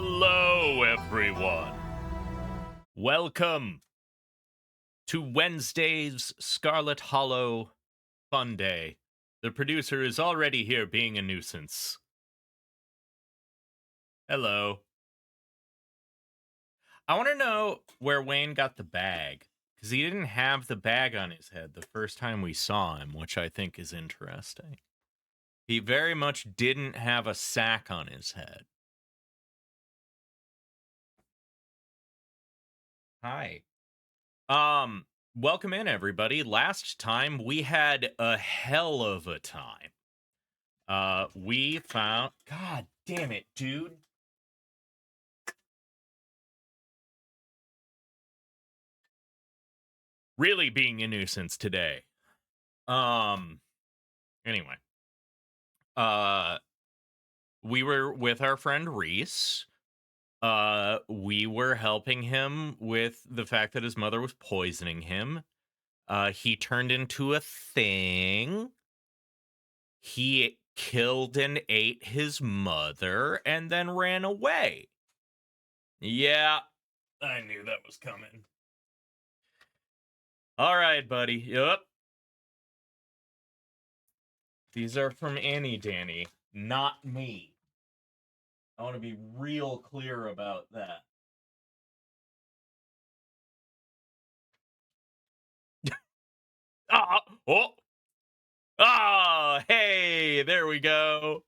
Hello, everyone. Welcome to Wednesday's Scarlet Hollow Fun Day. The producer is already here being a nuisance. Hello. I want to know where Wayne got the bag, because he didn't have the bag on his head the first time we saw him, which I think is interesting. He very much didn't have a sack on his head. Hi. Welcome in, everybody. Last time we had a hell of a time. We found... God damn it, dude. Really being a nuisance today. Anyway. We were with our friend Reese. We were helping him with the fact that his mother was poisoning him. He turned into a thing. He killed and ate his mother and then ran away. Yeah, I knew that was coming. All right, buddy. Yep. These are from Annie Danny, not me. I want to be real clear about that. Hey, there we go.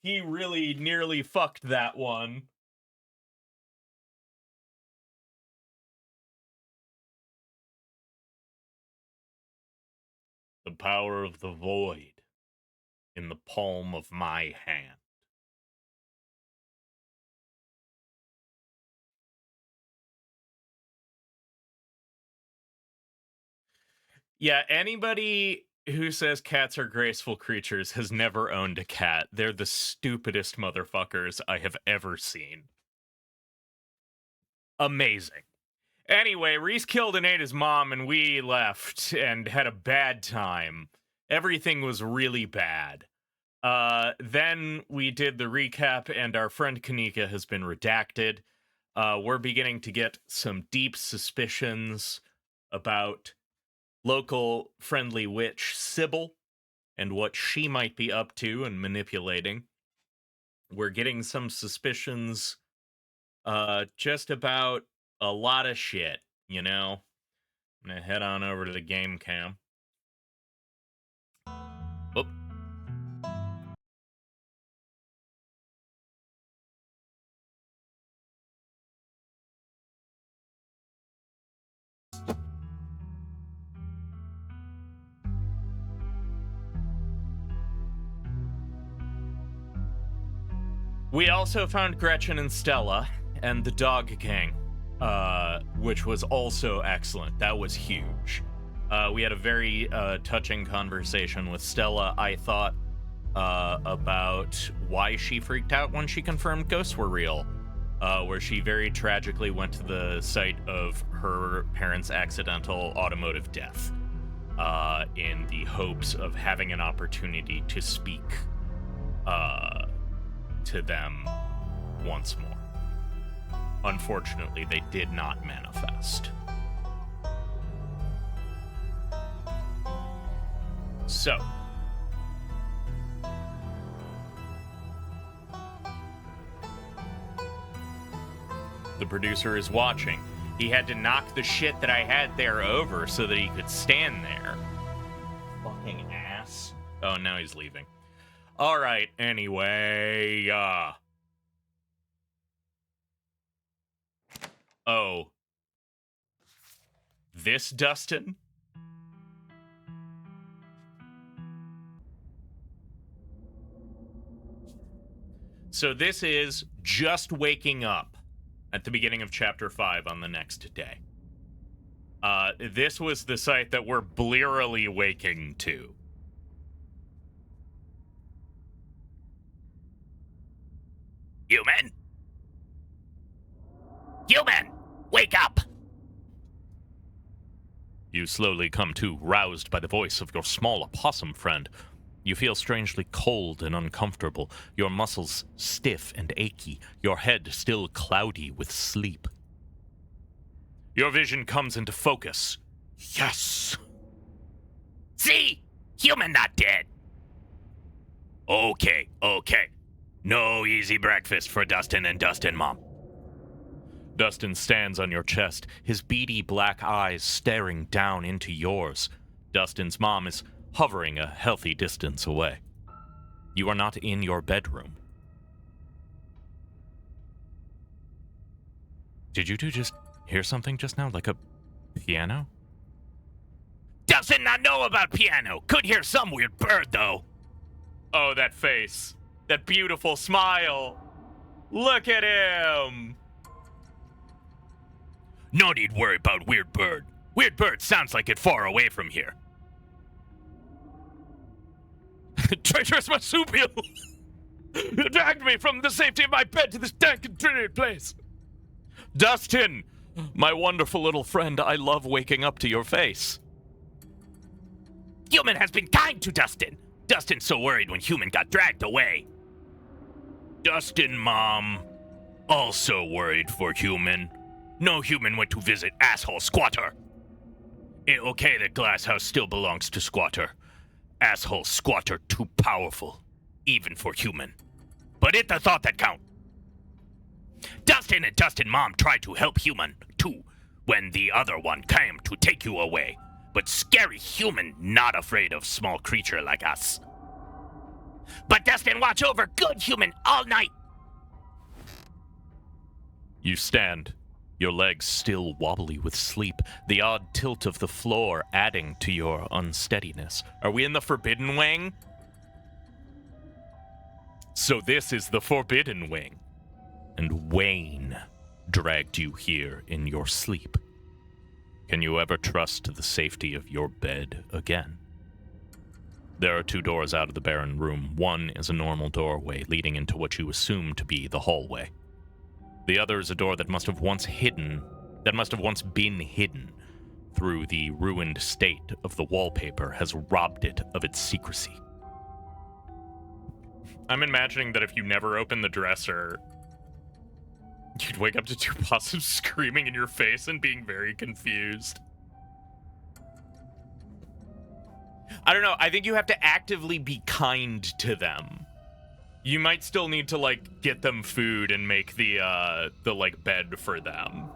He really nearly fucked that one. The power of the void in the palm of my hand. Yeah, anybody who says cats are graceful creatures has never owned a cat. They're the stupidest motherfuckers I have ever seen. Amazing. Anyway, Reese killed and ate his mom, and we left and had a bad time. Everything was really bad. Then we did the recap, and our friend Kanika has been redacted. We're beginning to get some deep suspicions about local friendly witch Sybil and what she might be up to and manipulating. We're getting some suspicions just about a lot of shit, you know? I'm gonna head on over to the game cam. Whoop. We also found Gretchen and Stella and the dog gang, which was also excellent. That was huge. We had a very touching conversation with Stella, I thought, about why she freaked out when she confirmed ghosts were real, where she very tragically went to the site of her parents' accidental automotive death in the hopes of having an opportunity to speak to them once more. Unfortunately, they did not manifest. So, the producer is watching. He had to knock the shit that I had there over so that he could stand there. Fucking ass. Oh, now he's leaving. All right, anyway, oh. This Dustin? So this is just waking up at the beginning of Chapter 5 on the next day. This was the site that we're blearily waking to. Human? Human! Wake up! You slowly come to, roused by the voice of your small opossum friend. You feel strangely cold and uncomfortable, your muscles stiff and achy, your head still cloudy with sleep. Your vision comes into focus. Yes! See? Human not dead. Okay. No easy breakfast for Dustin and Dustin Mom. Dustin stands on your chest, his beady black eyes staring down into yours. Dustin's mom is hovering a healthy distance away. You are not in your bedroom. Did you two just hear something just now, like a piano? Doesn't not know about piano. Could hear some weird bird, though. Oh, that face. That beautiful smile. Look at him. No need worry about weird bird. Weird bird sounds like it far away from here. Traitorous marsupial! Dragged me from the safety of my bed to this dank and dreary place. Dustin! My wonderful little friend, I love waking up to your face. Human has been kind to Dustin. Dustin's so worried when Human got dragged away. Dustin, Mom, also worried for Human. No Human went to visit asshole Squatter. Okay that glass house still belongs to Squatter. Asshole Squatter too powerful, even for Human. But it the thought that count. Dustin and Dustin Mom tried to help Human, too, when the other one came to take you away. But scary Human not afraid of small creature like us. But Dustin watch over good Human all night. You stand, your legs still wobbly with sleep, the odd tilt of the floor adding to your unsteadiness. Are we in the Forbidden Wing? So this is the Forbidden Wing. And Wayne dragged you here in your sleep. Can you ever trust the safety of your bed again? There are 2 doors out of the barren room. One is a normal doorway leading into what you assume to be the hallway. The other is a door that must have once been hidden through the ruined state of the wallpaper has robbed it of its secrecy. I'm imagining that if you never open the dresser, you'd wake up to 2 possums screaming in your face and being very confused. I don't know. I think you have to actively be kind to them. You might still need to, like, get them food and make the like, bed for them.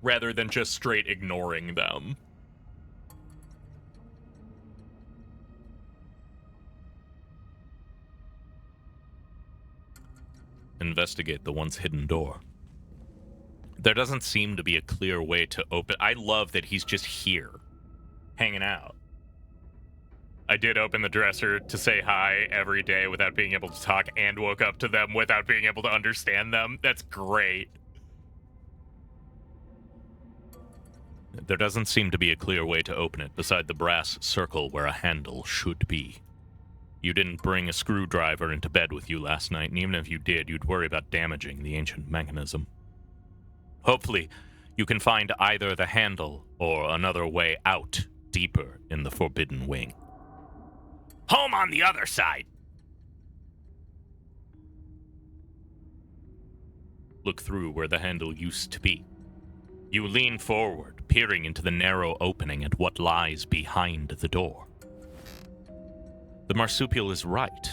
Rather than just straight ignoring them. Investigate the once hidden door. There doesn't seem to be a clear way to open. I love that he's just here, hanging out. I did open the dresser to say hi every day without being able to talk, and woke up to them without being able to understand them. That's great. There doesn't seem to be a clear way to open it beside the brass circle where a handle should be. You didn't bring a screwdriver into bed with you last night, and even if you did, you'd worry about damaging the ancient mechanism. Hopefully, you can find either the handle or another way out deeper in the Forbidden Wing. Home on the other side. Look through where the handle used to be. You lean forward, peering into the narrow opening at what lies behind the door. The marsupial is right.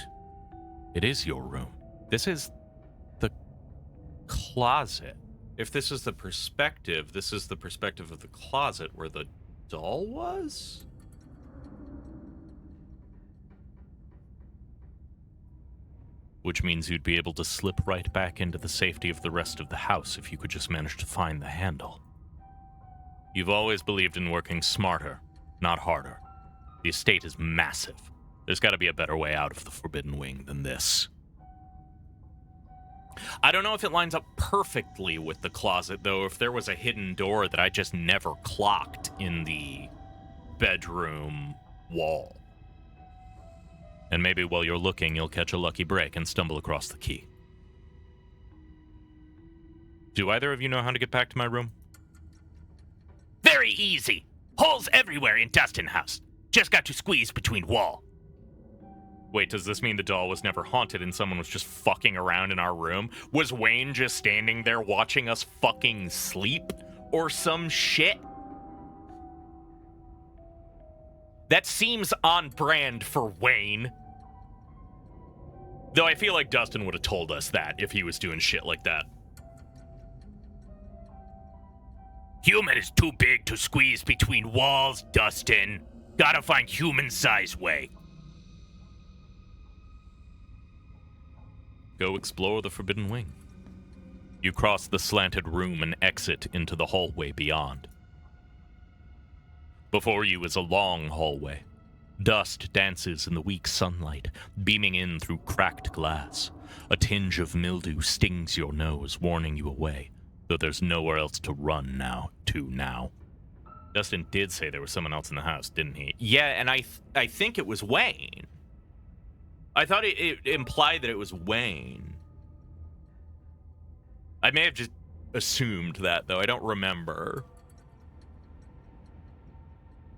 It is your room. This is the closet. If this is the perspective, this is the perspective of the closet where the doll was? Which means you'd be able to slip right back into the safety of the rest of the house if you could just manage to find the handle. You've always believed in working smarter, not harder. The estate is massive. There's got to be a better way out of the Forbidden Wing than this. I don't know if it lines up perfectly with the closet, though, if there was a hidden door that I just never clocked in the bedroom wall. And maybe while you're looking, you'll catch a lucky break and stumble across the key. Do either of you know how to get back to my room? Very Very easy. Holes everywhere in Dustin House. Just got to squeeze between wall. Wait, does this mean the doll was never haunted and someone was just fucking around in our room? Was Wayne just standing there watching us fucking sleep? Or some shit? That seems on brand for Wayne. Though I feel like Dustin would have told us that if he was doing shit like that. Human is too big to squeeze between walls, Dustin. Gotta find human-sized way. Go explore the Forbidden Wing. You cross the slanted room and exit into the hallway beyond. Before you is a long hallway. Dust dances in the weak sunlight, beaming in through cracked glass. A tinge of mildew stings your nose, warning you away, though there's nowhere else to run now. Dustin did say there was someone else in the house, didn't he? Yeah, and I think it was Wayne. I thought it implied that it was Wayne. I may have just assumed that, though. I don't remember.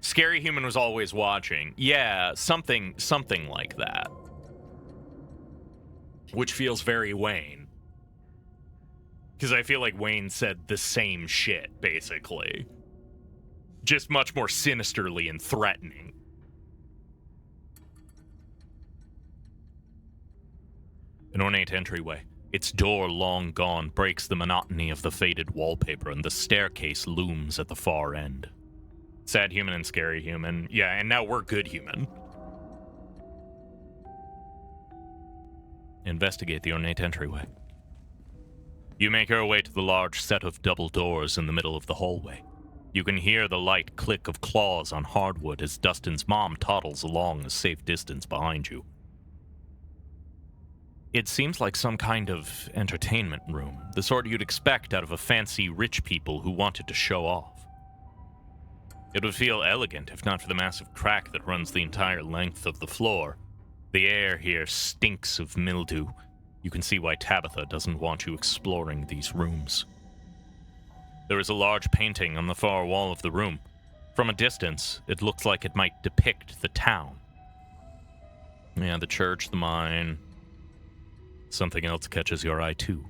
Scary Human was always watching. Yeah, something like that. Which feels very Wayne. Because I feel like Wayne said the same shit, basically. Just much more sinisterly and threatening. An ornate entryway. Its door, long gone, breaks the monotony of the faded wallpaper, and the staircase looms at the far end. Sad Human and Scary Human. Yeah, and now we're Good Human. Investigate the ornate entryway. You make your way to the large set of double doors in the middle of the hallway. You can hear the light click of claws on hardwood as Dustin's mom toddles along a safe distance behind you. It seems like some kind of entertainment room, the sort you'd expect out of a fancy rich people who wanted to show off. It would feel elegant if not for the massive crack that runs the entire length of the floor. The air here stinks of mildew. You can see why Tabitha doesn't want you exploring these rooms. There is a large painting on the far wall of the room. From a distance, it looks like it might depict the town. Yeah, the church, the mine. Something else catches your eye too.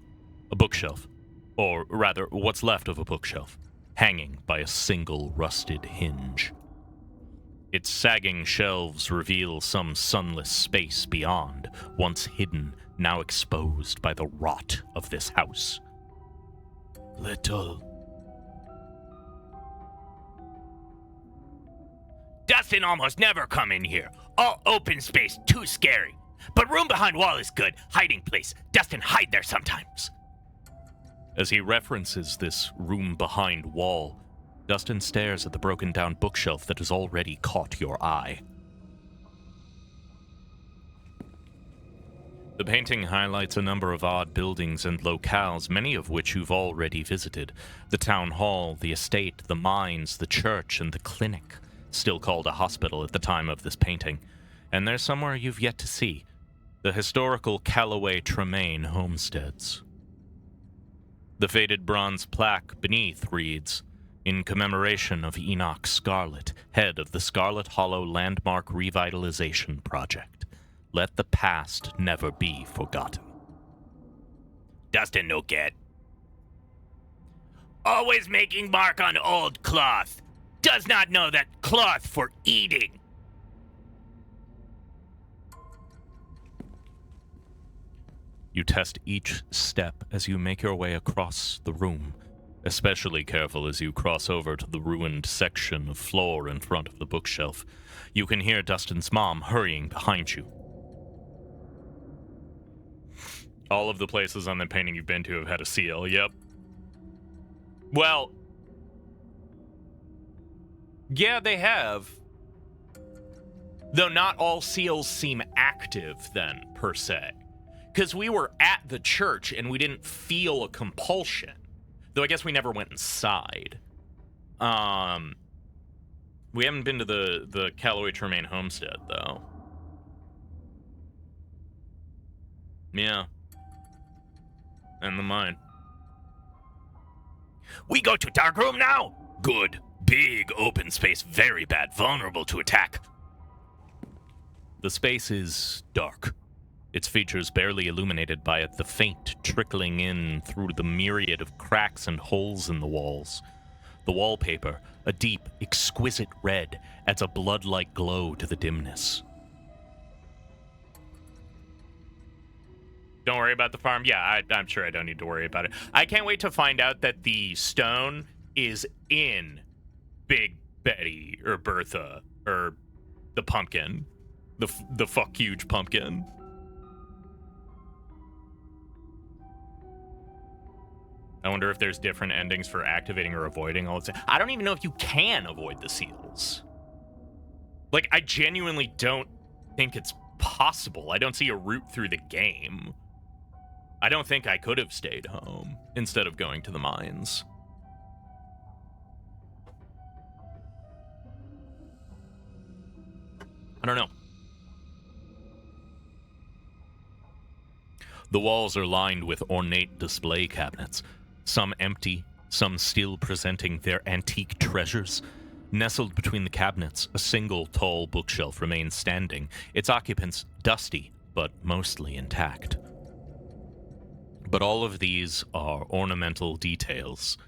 A bookshelf. Or rather, what's left of a bookshelf, hanging by a single rusted hinge. Its sagging shelves reveal some sunless space beyond, once hidden, now exposed by the rot of this house. Little. Dustin almost never come in here. All open space, too scary. But room behind wall is good. Hiding place. Dustin hide there sometimes. As he references this room behind wall, Dustin stares at the broken down bookshelf that has already caught your eye. The painting highlights a number of odd buildings and locales, many of which you've already visited. The town hall, the estate, the mines, the church, and the clinic, still called a hospital at the time of this painting. And there's somewhere you've yet to see. The historical Callaway Tremaine homesteads. The faded bronze plaque beneath reads, "In commemoration of Enoch Scarlet, head of the Scarlet Hollow Landmark Revitalization Project. Let the past never be forgotten." Dustin no get. Always making mark on old cloth. Does not know that cloth for eating. You test each step as you make your way across the room, especially careful as you cross over to the ruined section of floor in front of the bookshelf. You can hear Dustin's mom hurrying behind you. All of the places on the painting you've been to have had a seal, yep. Well, yeah, they have. Though not all seals seem active then, per se. Because we were at the church and we didn't feel a compulsion. Though I guess we never went inside. We haven't been to the Callaway Tremaine homestead, though. Yeah. And the mine. We go to dark room now? Good. Big open space, very bad, vulnerable to attack. The space is dark, its features barely illuminated by the faint trickling in through the myriad of cracks and holes in the walls. The wallpaper, a deep, exquisite red, adds a blood-like glow to the dimness. Don't worry about the farm. Yeah, I'm sure I don't need to worry about it. I can't wait to find out that the stone is in Big Betty or Bertha or the pumpkin. The fuck huge pumpkin. I wonder if there's different endings for activating or avoiding all this. I don't even know if you can avoid the seals. Like, I genuinely don't think it's possible. I don't see a route through the game. I don't think I could have stayed home instead of going to the mines. I don't know. The walls are lined with ornate display cabinets, some empty, some still presenting their antique treasures. Nestled between the cabinets, a single tall bookshelf remains standing, its occupants dusty, but mostly intact. But all of these are ornamental details.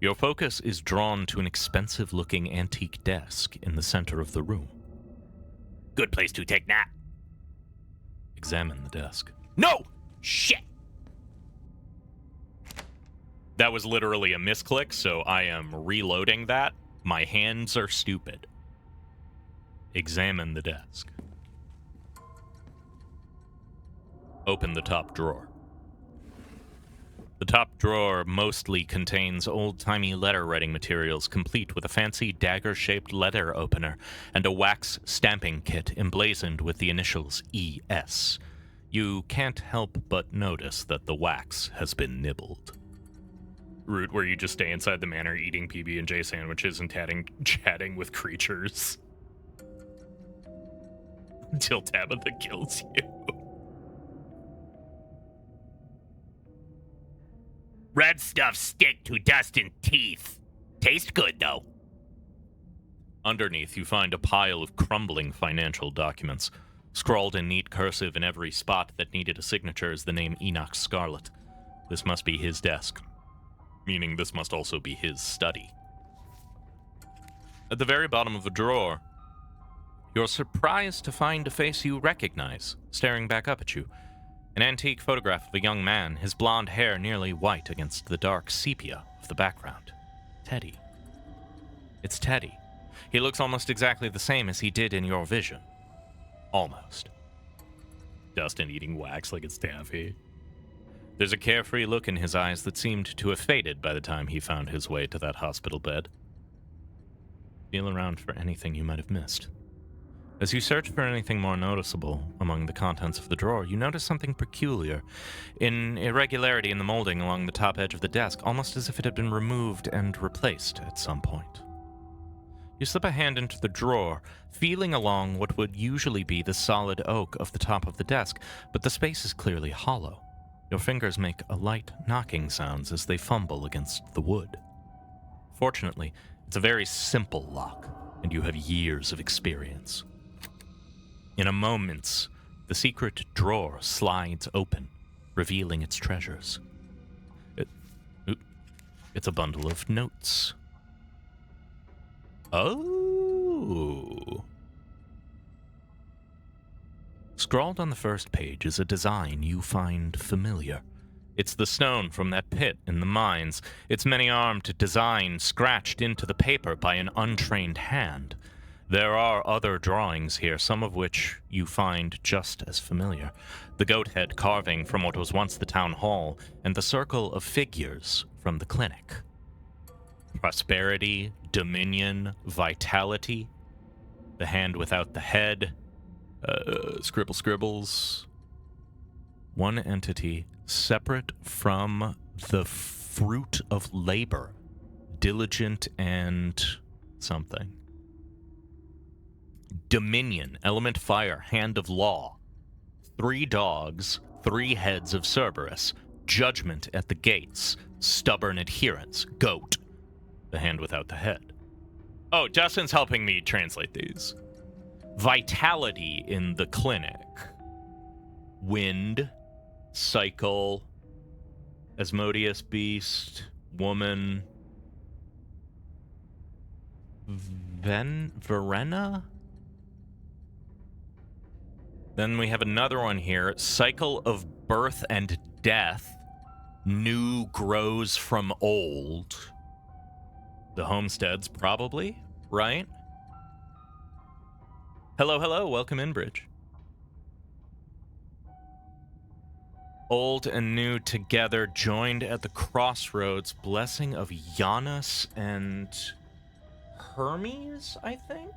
Your focus is drawn to an expensive-looking antique desk in the center of the room. Good place to take nap. Examine the desk. No! Shit! That was literally a misclick, so I am reloading that. My hands are stupid. Examine the desk. Open the top drawer. The top drawer mostly contains old-timey letter-writing materials, complete with a fancy dagger-shaped letter opener and a wax stamping kit emblazoned with the initials ES. You can't help but notice that the wax has been nibbled. Route where you just stay inside the manor eating PB&J sandwiches and chatting with creatures. Until Tabitha kills you. Red stuff stick to dust and teeth. Taste good, though. Underneath, you find a pile of crumbling financial documents. Scrawled in neat cursive in every spot that needed a signature is the name Enoch Scarlet. This must be his desk. Meaning this must also be his study. At the very bottom of the drawer, you're surprised to find a face you recognize, staring back up at you. An antique photograph of a young man, his blonde hair nearly white against the dark sepia of the background. Teddy. It's Teddy. He looks almost exactly the same as he did in your vision. Almost. Dustin eating wax like it's taffy. There's a carefree look in his eyes that seemed to have faded by the time he found his way to that hospital bed. Feel around for anything you might have missed. As you search for anything more noticeable among the contents of the drawer, you notice something peculiar. An irregularity in the molding along the top edge of the desk, almost as if it had been removed and replaced at some point. You slip a hand into the drawer, feeling along what would usually be the solid oak of the top of the desk, but the space is clearly hollow. Your fingers make a light knocking sounds as they fumble against the wood. Fortunately, it's a very simple lock, and you have years of experience. In a moment, the secret drawer slides open, revealing its treasures. It's a bundle of notes. Oh. Scrawled on the first page is a design you find familiar. It's the stone from that pit in the mines, its many-armed design scratched into the paper by an untrained hand. There are other drawings here, some of which you find just as familiar. The goat head carving from what was once the town hall, and the circle of figures from the clinic. Prosperity, dominion, vitality. The hand without the head. Scribbles. One entity separate from the fruit of labor. Diligent and something. Dominion, element fire, hand of law. 3 dogs, 3 heads of Cerberus. Judgment at the gates. Stubborn adherence, goat. The hand without the head. Oh, Justin's helping me translate these. Vitality in the clinic. Wind, cycle, Asmodeus beast, woman, Verena? Then we have another one here. Cycle of birth and death. New grows from old. The homesteads, probably, right? Hello, hello. Welcome in, Bridge. Old and new together, joined at the crossroads. Blessing of Janus and Hermes, I think?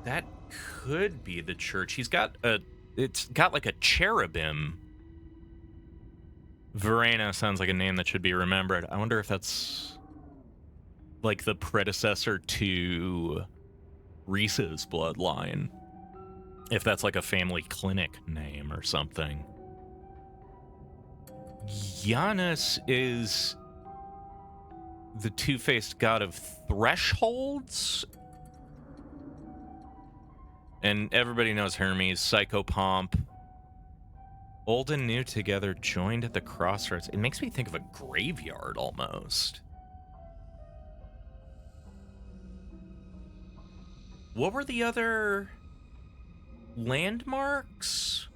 That could be the church. It's got like a cherubim. Verena sounds like a name that should be remembered. I wonder if that's like the predecessor to Reese's bloodline. If that's like a family clinic name or something. Janus is the two-faced god of thresholds. And everybody knows Hermes, Psychopomp. Old and new together, joined at the crossroads. It makes me think of a graveyard almost. What were the other landmarks?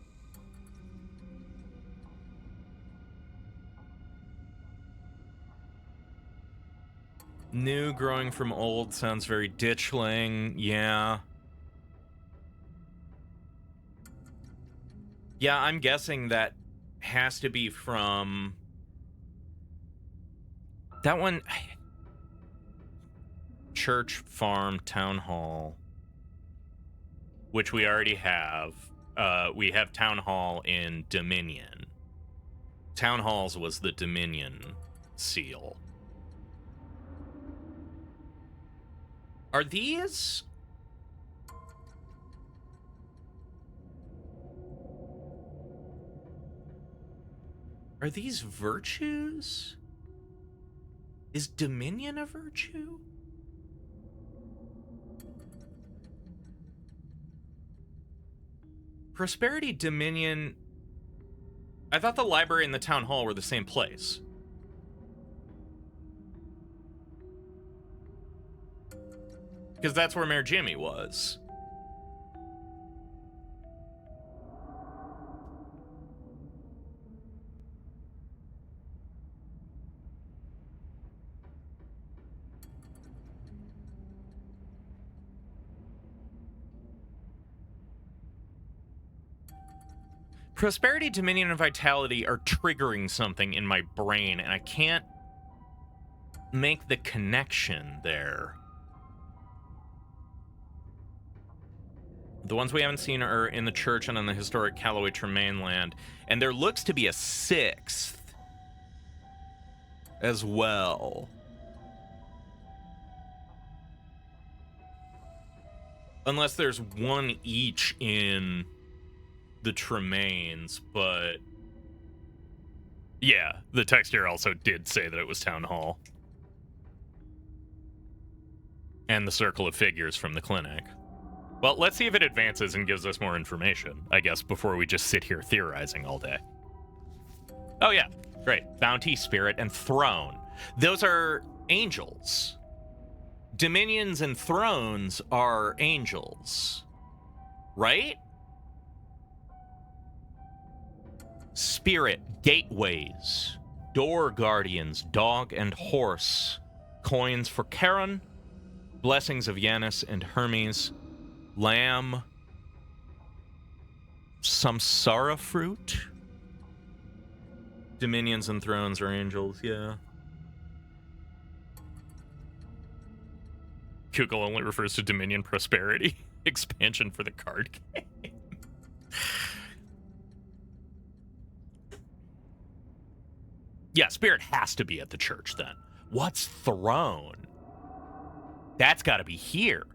New growing from old sounds very ditchling. Yeah. Yeah, I'm guessing that has to be from that one. Church, farm, town hall, which we already have. We have town hall in Dominion. Town halls was the Dominion seal. Are these? Are these virtues? Is Dominion a virtue? Prosperity, Dominion. I thought the library and the town hall were the same place. Because that's where Mayor Jimmy was. Prosperity, Dominion, and Vitality are triggering something in my brain, and I can't make the connection there. The ones we haven't seen are in the church and on the historic Callaway Tremaine land, and there looks to be a sixth as well. Unless there's one each in the Tremaines, but yeah, the text here also did say that it was Town Hall. And the circle of figures from the clinic. Well, let's see if it advances and gives us more information, I guess, before we just sit here theorizing all day. Oh yeah, great. Bounty, Spirit, and Throne. Those are angels. Dominions and thrones are angels. Right? Spirit, gateways, door guardians, dog and horse, coins for Charon, blessings of Janus and Hermes, lamb, samsara fruit. Dominions and thrones are angels, yeah. Google only refers to Dominion Prosperity expansion for the card game. Yeah, Spirit has to be at the church then. What's Throne? That's got to be here.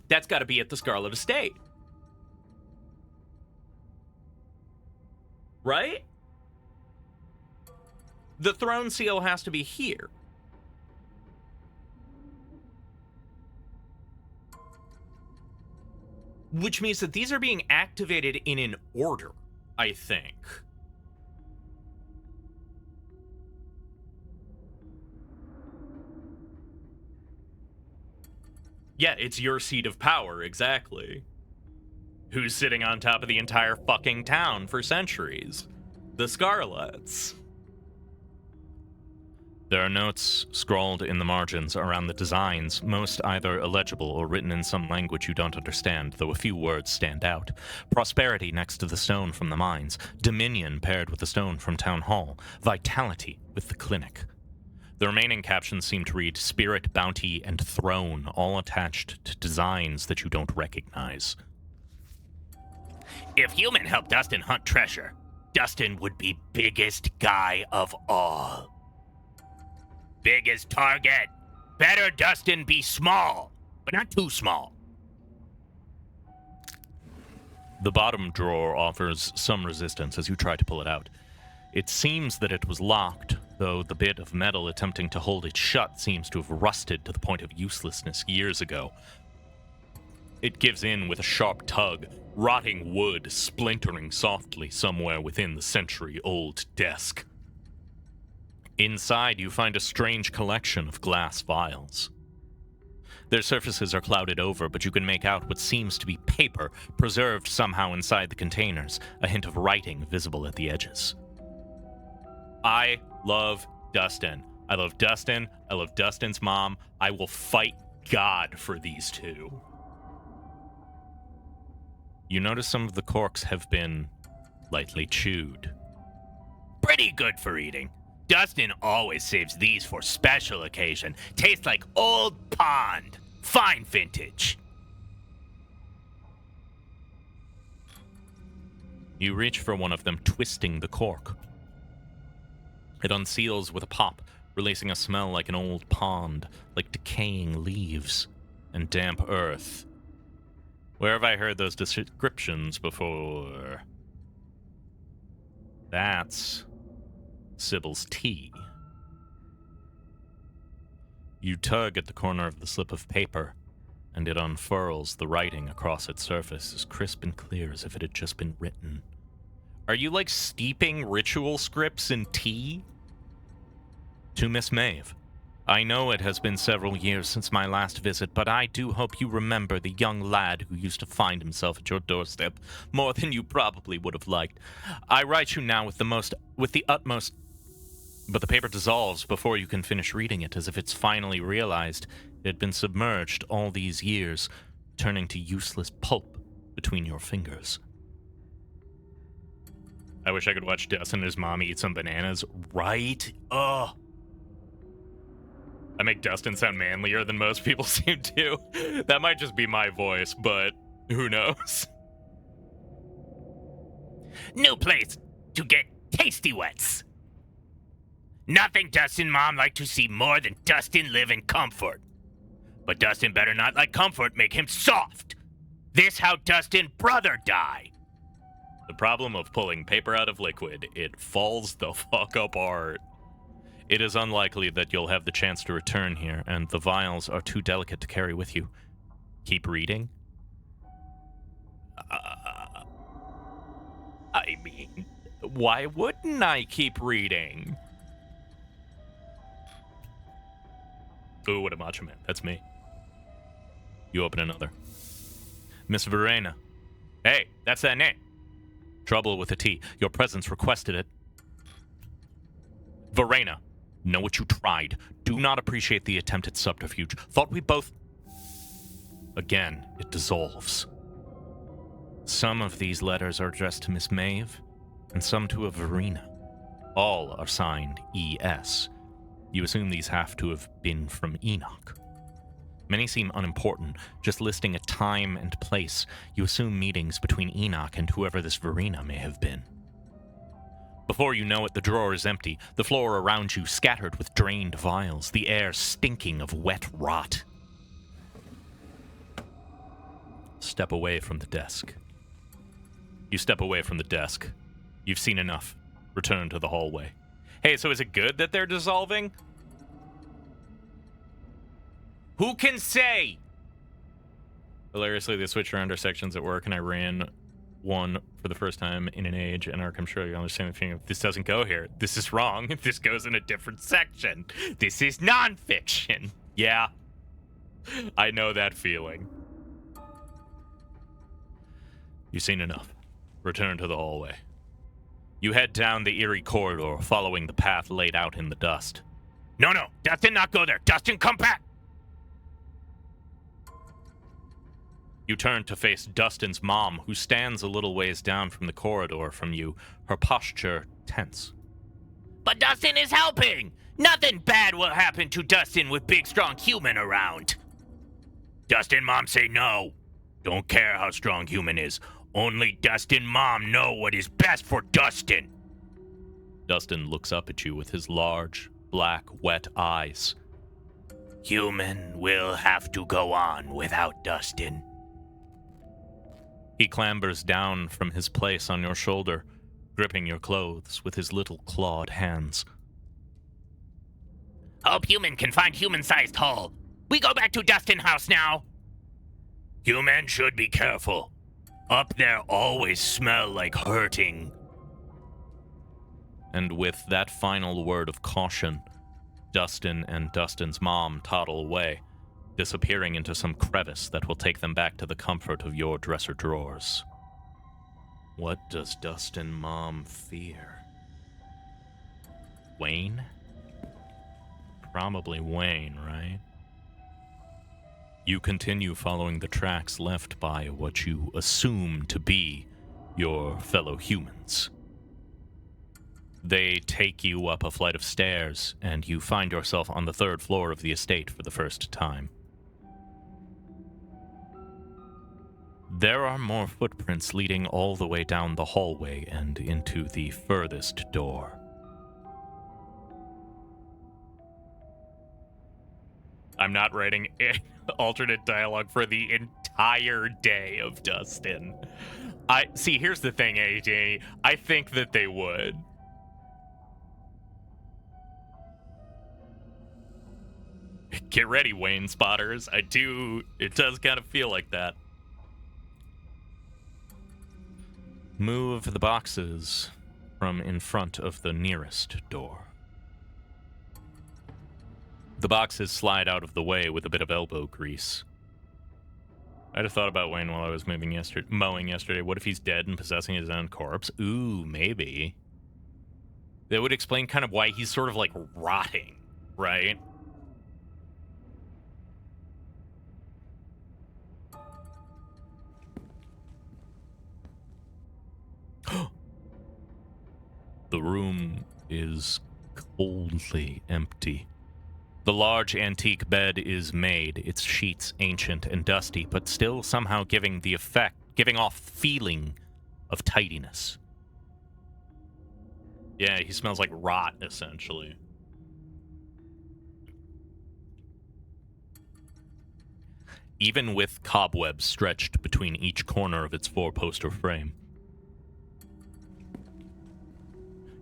That's got to be at the Scarlet Estate. Right? The Throne Seal has to be here. which means that these are being activated in an order, I think. Yeah, it's your seat of power, exactly. Who's sitting on top of the entire fucking town for centuries? The Scarlets. There are notes scrawled in the margins around the designs, most either illegible or written in some language you don't understand, though a few words stand out. Prosperity next to the stone from the mines, dominion paired with the stone from Town Hall, vitality with the clinic. The remaining captions seem to read spirit, bounty, and throne, all attached to designs that you don't recognize. If human helped Dustin hunt treasure, Dustin would be biggest guy of all. Biggest target. Better Dustin be small, but not too small. The bottom drawer offers some resistance as you try to pull it out. It seems that it was locked, though the bit of metal attempting to hold it shut seems to have rusted to the point of uselessness years ago. It gives in with a sharp tug, rotting wood splintering softly somewhere within the century-old desk. Inside, you find a strange collection of glass vials. Their surfaces are clouded over, but you can make out what seems to be paper preserved somehow inside the containers, a hint of writing visible at the edges. I love Dustin. I love Dustin. I love Dustin's mom. I will fight God for these two. You notice some of the corks have been lightly chewed. Pretty good for eating. Dustin always saves these for special occasion. Tastes like old pond. Fine vintage. You reach for one of them, twisting the cork. It unseals with a pop, releasing a smell like an old pond, like decaying leaves and damp earth. Where have I heard those descriptions before? That's Sybil's tea. You tug at the corner of the slip of paper, and it unfurls, the writing across its surface as crisp and clear as if it had just been written. Are you, like, steeping ritual scripts in tea? To Miss Maeve. I know it has been several years since my last visit, but I do hope you remember the young lad who used to find himself at your doorstep more than you probably would have liked. I write you now with the utmost... But the paper dissolves before you can finish reading it, as if it's finally realized it had been submerged all these years, turning to useless pulp between your fingers. I wish I could watch Dustin and his mom eat some bananas. Right? Ugh. I make Dustin sound manlier than most people seem to. That might just be my voice, but who knows? New place to get tasty wets. Nothing Dustin mom like to see more than Dustin live in comfort. But Dustin better not let comfort make him soft. This how Dustin brother die. The problem of pulling paper out of liquid, it falls the fuck apart. It is unlikely that you'll have the chance to return here, and the vials are too delicate to carry with you. Keep reading? I mean, why wouldn't I keep reading? Ooh, what a macho man. That's me. You open another. Miss Verena. Hey, that's that name. Trouble with the T. Your presence requested it. Verena. Know what you tried. Do not appreciate the attempt at subterfuge. Thought we both... Again, it dissolves. Some of these letters are addressed to Miss Maeve, and some to a Verena. All are signed E.S. You assume these have to have been from Enoch. Many seem unimportant, just listing a time and place. You assume meetings between Enoch and whoever this Verena may have been. Before you know it, the drawer is empty, the floor around you scattered with drained vials, the air stinking of wet rot. Step away from the desk. You step away from the desk. You've seen enough. Return to the hallway. Hey, so is it good that they're dissolving? Who can say? Hilariously, they switched around our sections at work, and I ran one for the first time in an age, and I'm sure you understand the feeling of, this doesn't go here. This is wrong. This goes in a different section. This is nonfiction. Yeah, I know that feeling. You've seen enough. Return to the hallway. You head down the eerie corridor, following the path laid out in the dust. No, Dustin, not go there. Dustin, come back. You turn to face Dustin's mom, who stands a little ways down from the corridor from you, her posture tense. But Dustin is helping. Nothing bad will happen to Dustin with big, strong human around. Dustin, mom, say no. Don't care how strong human is. Only Dustin, mom, know what is best for Dustin. Dustin looks up at you with his large, black, wet eyes. Human will have to go on without Dustin. He clambers down from his place on your shoulder, gripping your clothes with his little clawed hands. Hope human can find human-sized hole. We go back to Dustin house now. Human should be careful. Up there always smell like hurting. And with that final word of caution, Dustin and Dustin's mom toddle away, disappearing into some crevice that will take them back to the comfort of your dresser drawers. What does Dustin mom fear? Wayne? Probably Wayne, right? You continue following the tracks left by what you assume to be your fellow humans. They take you up a flight of stairs, and you find yourself on the third floor of the estate for the first time. There are more footprints leading all the way down the hallway and into the furthest door. I'm not writing alternate dialogue for the entire day of Dustin. See, here's the thing, AJ. I think that they would. Get ready, Wayne spotters. It does kind of feel like that. Move the boxes from in front of the nearest door. The boxes slide out of the way with a bit of elbow grease. I'd have thought about Wayne while I was mowing yesterday. What if he's dead and possessing his own corpse? Ooh, maybe. That would explain kind of why he's sort of like rotting, right? The room is coldly empty. The large antique bed is made, its sheets ancient and dusty, but still somehow giving off feeling of tidiness. Yeah, he smells like rot, essentially. Even with cobwebs stretched between each corner of its four-poster frame.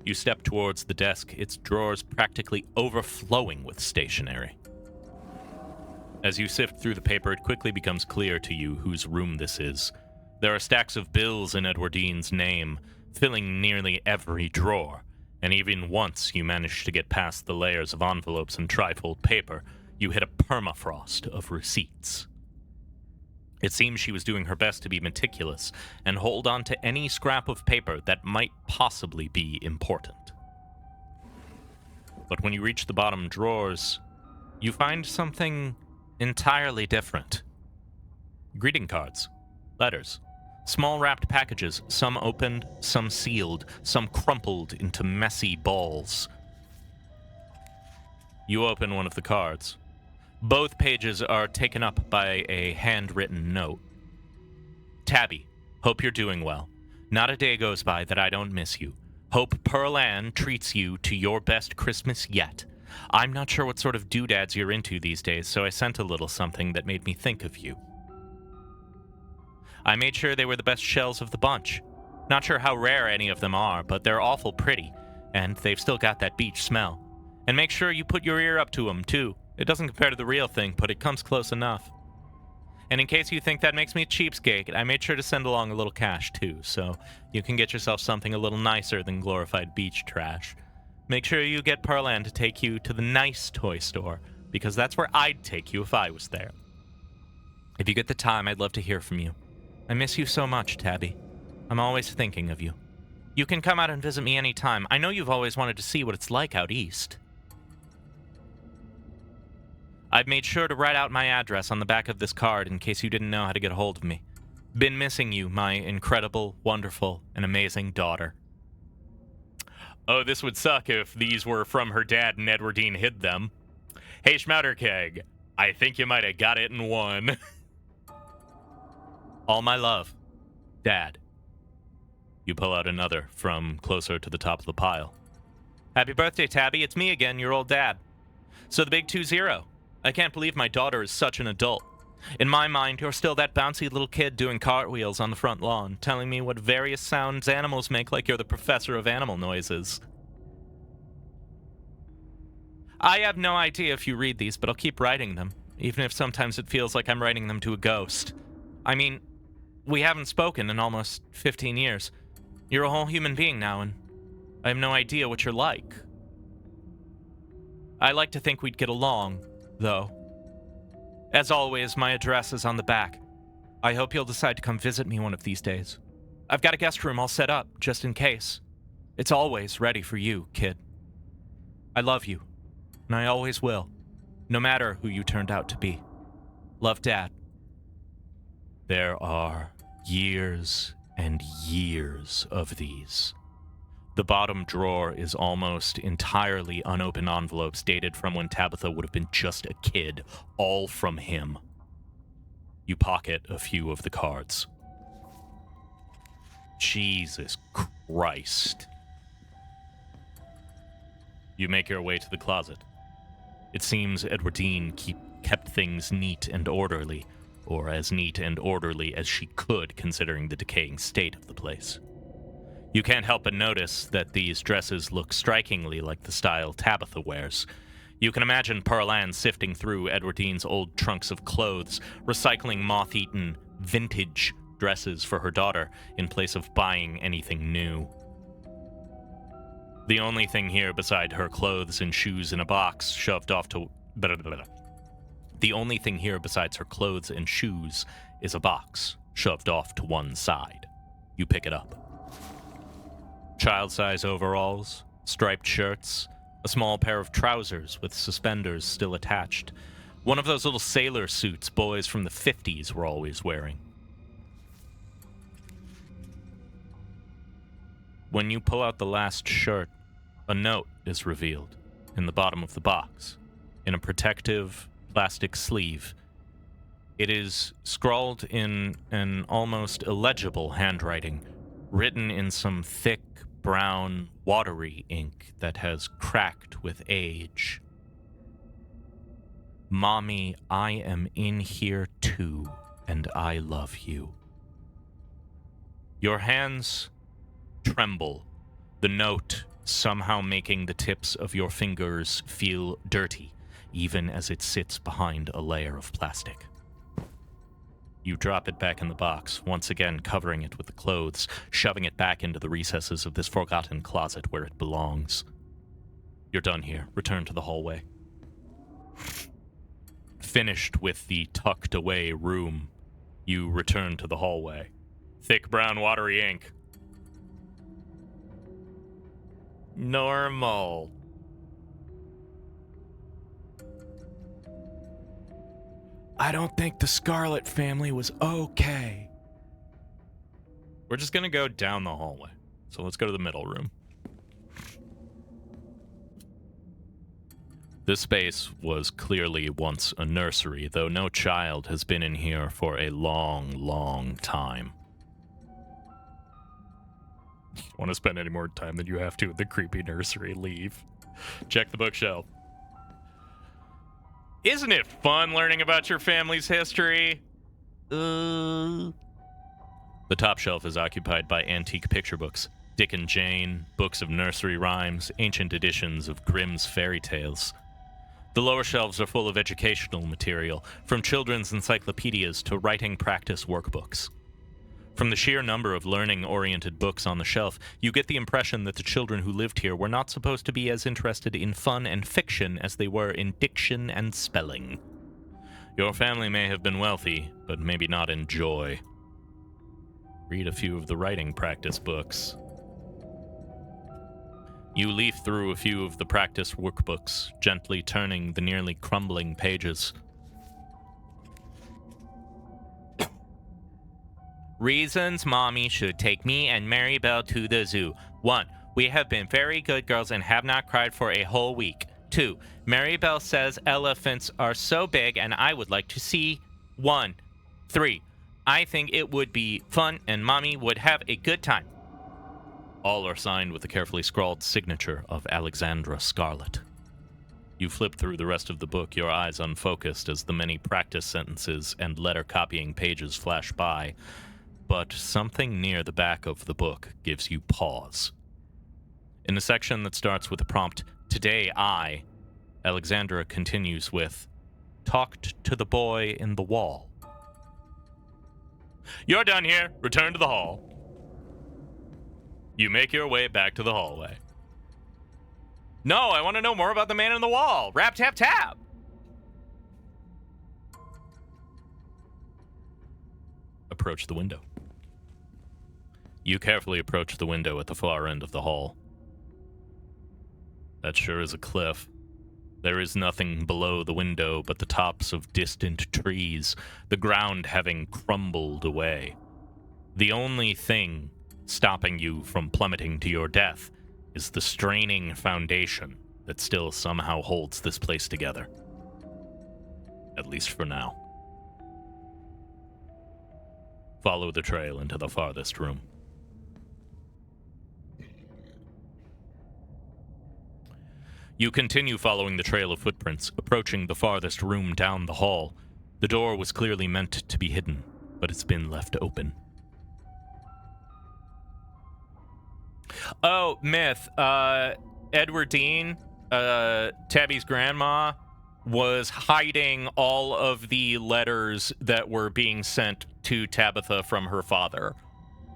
You step towards the desk, its drawers practically overflowing with stationery. As you sift through the paper, it quickly becomes clear to you whose room this is. There are stacks of bills in Edwardine's name, filling nearly every drawer, and even once you manage to get past the layers of envelopes and trifold paper, you hit a permafrost of receipts. It seems she was doing her best to be meticulous and hold on to any scrap of paper that might possibly be important. But when you reach the bottom drawers, you find something entirely different. Greeting cards, letters, small wrapped packages, some opened, some sealed, some crumpled into messy balls. You open one of the cards. Both pages are taken up by a handwritten note. Tabby, hope you're doing well. Not a day goes by that I don't miss you. Hope Pearl Ann treats you to your best Christmas yet. I'm not sure what sort of doodads you're into these days, so I sent a little something that made me think of you. I made sure they were the best shells of the bunch. Not sure how rare any of them are, but they're awful pretty, and they've still got that beach smell. And make sure you put your ear up to them, too. It doesn't compare to the real thing, but it comes close enough. And in case you think that makes me a cheapskate, I made sure to send along a little cash too, so you can get yourself something a little nicer than glorified beach trash. Make sure you get Parlan to take you to the nice toy store, because that's where I'd take you if I was there. If you get the time, I'd love to hear from you. I miss you so much, Tabby. I'm always thinking of you. You can come out and visit me anytime. I know you've always wanted to see what it's like out east. I've made sure to write out my address on the back of this card in case you didn't know how to get a hold of me. Been missing you, my incredible, wonderful, and amazing daughter. Oh, this would suck if these were from her dad and Edwardine hid them. Hey, Schmouterkeg, I think you might have got it in one. All my love. Dad. You pull out another from closer to the top of the pile. Happy birthday, Tabby. It's me again, your old dad. So the big 2-0. I can't believe my daughter is such an adult. In my mind, you're still that bouncy little kid doing cartwheels on the front lawn, telling me what various sounds animals make like you're the professor of animal noises. I have no idea if you read these, but I'll keep writing them, even if sometimes it feels like I'm writing them to a ghost. I mean, we haven't spoken in almost 15 years. You're a whole human being now, and I have no idea what you're like. I like to think we'd get along, though. As always, my address is on the back. I hope you'll decide to come visit me one of these days. I've got a guest room all set up, just in case. It's always ready for you, kid. I love you, and I always will, no matter who you turned out to be. Love, Dad. There are years and years of these. The bottom drawer is almost entirely unopened envelopes dated from when Tabitha would have been just a kid, all from him. You pocket a few of the cards. Jesus Christ. You make your way to the closet. It seems Edwardine kept things neat and orderly, or as neat and orderly as she could considering the decaying state of the place. You can't help but notice that these dresses look strikingly like the style Tabitha wears. You can imagine Parlan sifting through Edwardine's old trunks of clothes, recycling moth-eaten, vintage dresses for her daughter in place of buying anything new. The only thing here beside her clothes and shoes in a box shoved off to... The only thing here besides her clothes and shoes is a box shoved off to one side. You pick it up. Child-size overalls, striped shirts, a small pair of trousers with suspenders still attached. One of those little sailor suits boys from the 50s were always wearing. When you pull out the last shirt, a note is revealed in the bottom of the box, in a protective plastic sleeve. It is scrawled in an almost illegible handwriting, written in some thick, brown, watery ink that has cracked with age. Mommy, I am in here too, and I love you. Your hands tremble, the note somehow making the tips of your fingers feel dirty, even as it sits behind a layer of plastic. You drop it back in the box, once again covering it with the clothes, shoving it back into the recesses of this forgotten closet where it belongs. You're done here. Return to the hallway. Finished with the tucked-away room, you return to the hallway. Thick brown watery ink. Normal. I don't think the Scarlet family was okay. We're just gonna go down the hallway. So let's go to the middle room. This space was clearly once a nursery, though no child has been in here for a long, long time. Want to spend any more time than you have to at the creepy nursery? Leave. Check the bookshelf. Isn't it fun learning about your family's history? The top shelf is occupied by antique picture books, Dick and Jane, books of nursery rhymes, ancient editions of Grimm's fairy tales. The lower shelves are full of educational material, from children's encyclopedias to writing practice workbooks. From the sheer number of learning-oriented books on the shelf, you get the impression that the children who lived here were not supposed to be as interested in fun and fiction as they were in diction and spelling. Your family may have been wealthy, but maybe not in joy. Read a few of the writing practice books. You leaf through a few of the practice workbooks, gently turning the nearly crumbling pages. Reasons Mommy should take me and Mary Bell to the zoo. 1. We have been very good girls and have not cried for a whole week. 2. Mary Bell says elephants are so big and I would like to see one. 3. I think it would be fun and Mommy would have a good time. All are signed with the carefully scrawled signature of Alexandra Scarlet. You flip through the rest of the book, your eyes unfocused as the many practice sentences and letter-copying pages flash by, but something near the back of the book gives you pause. In the section that starts with the prompt, "Today I," Alexandra continues with, "talked to the boy in the wall." You're done here. Return to the hall. You make your way back to the hallway. No, I want to know more about the man in the wall. Rap, tap, tap. Approach the window. You carefully approach the window at the far end of the hall. That sure is a cliff. There is nothing below the window but the tops of distant trees, the ground having crumbled away. The only thing stopping you from plummeting to your death is the straining foundation that still somehow holds this place together. At least for now. Follow the trail into the farthest room. You continue following the trail of footprints, approaching the farthest room down the hall. The door was clearly meant to be hidden, but it's been left open. Oh, myth. Edwardine, Tabby's grandma, was hiding all of the letters that were being sent to Tabitha from her father,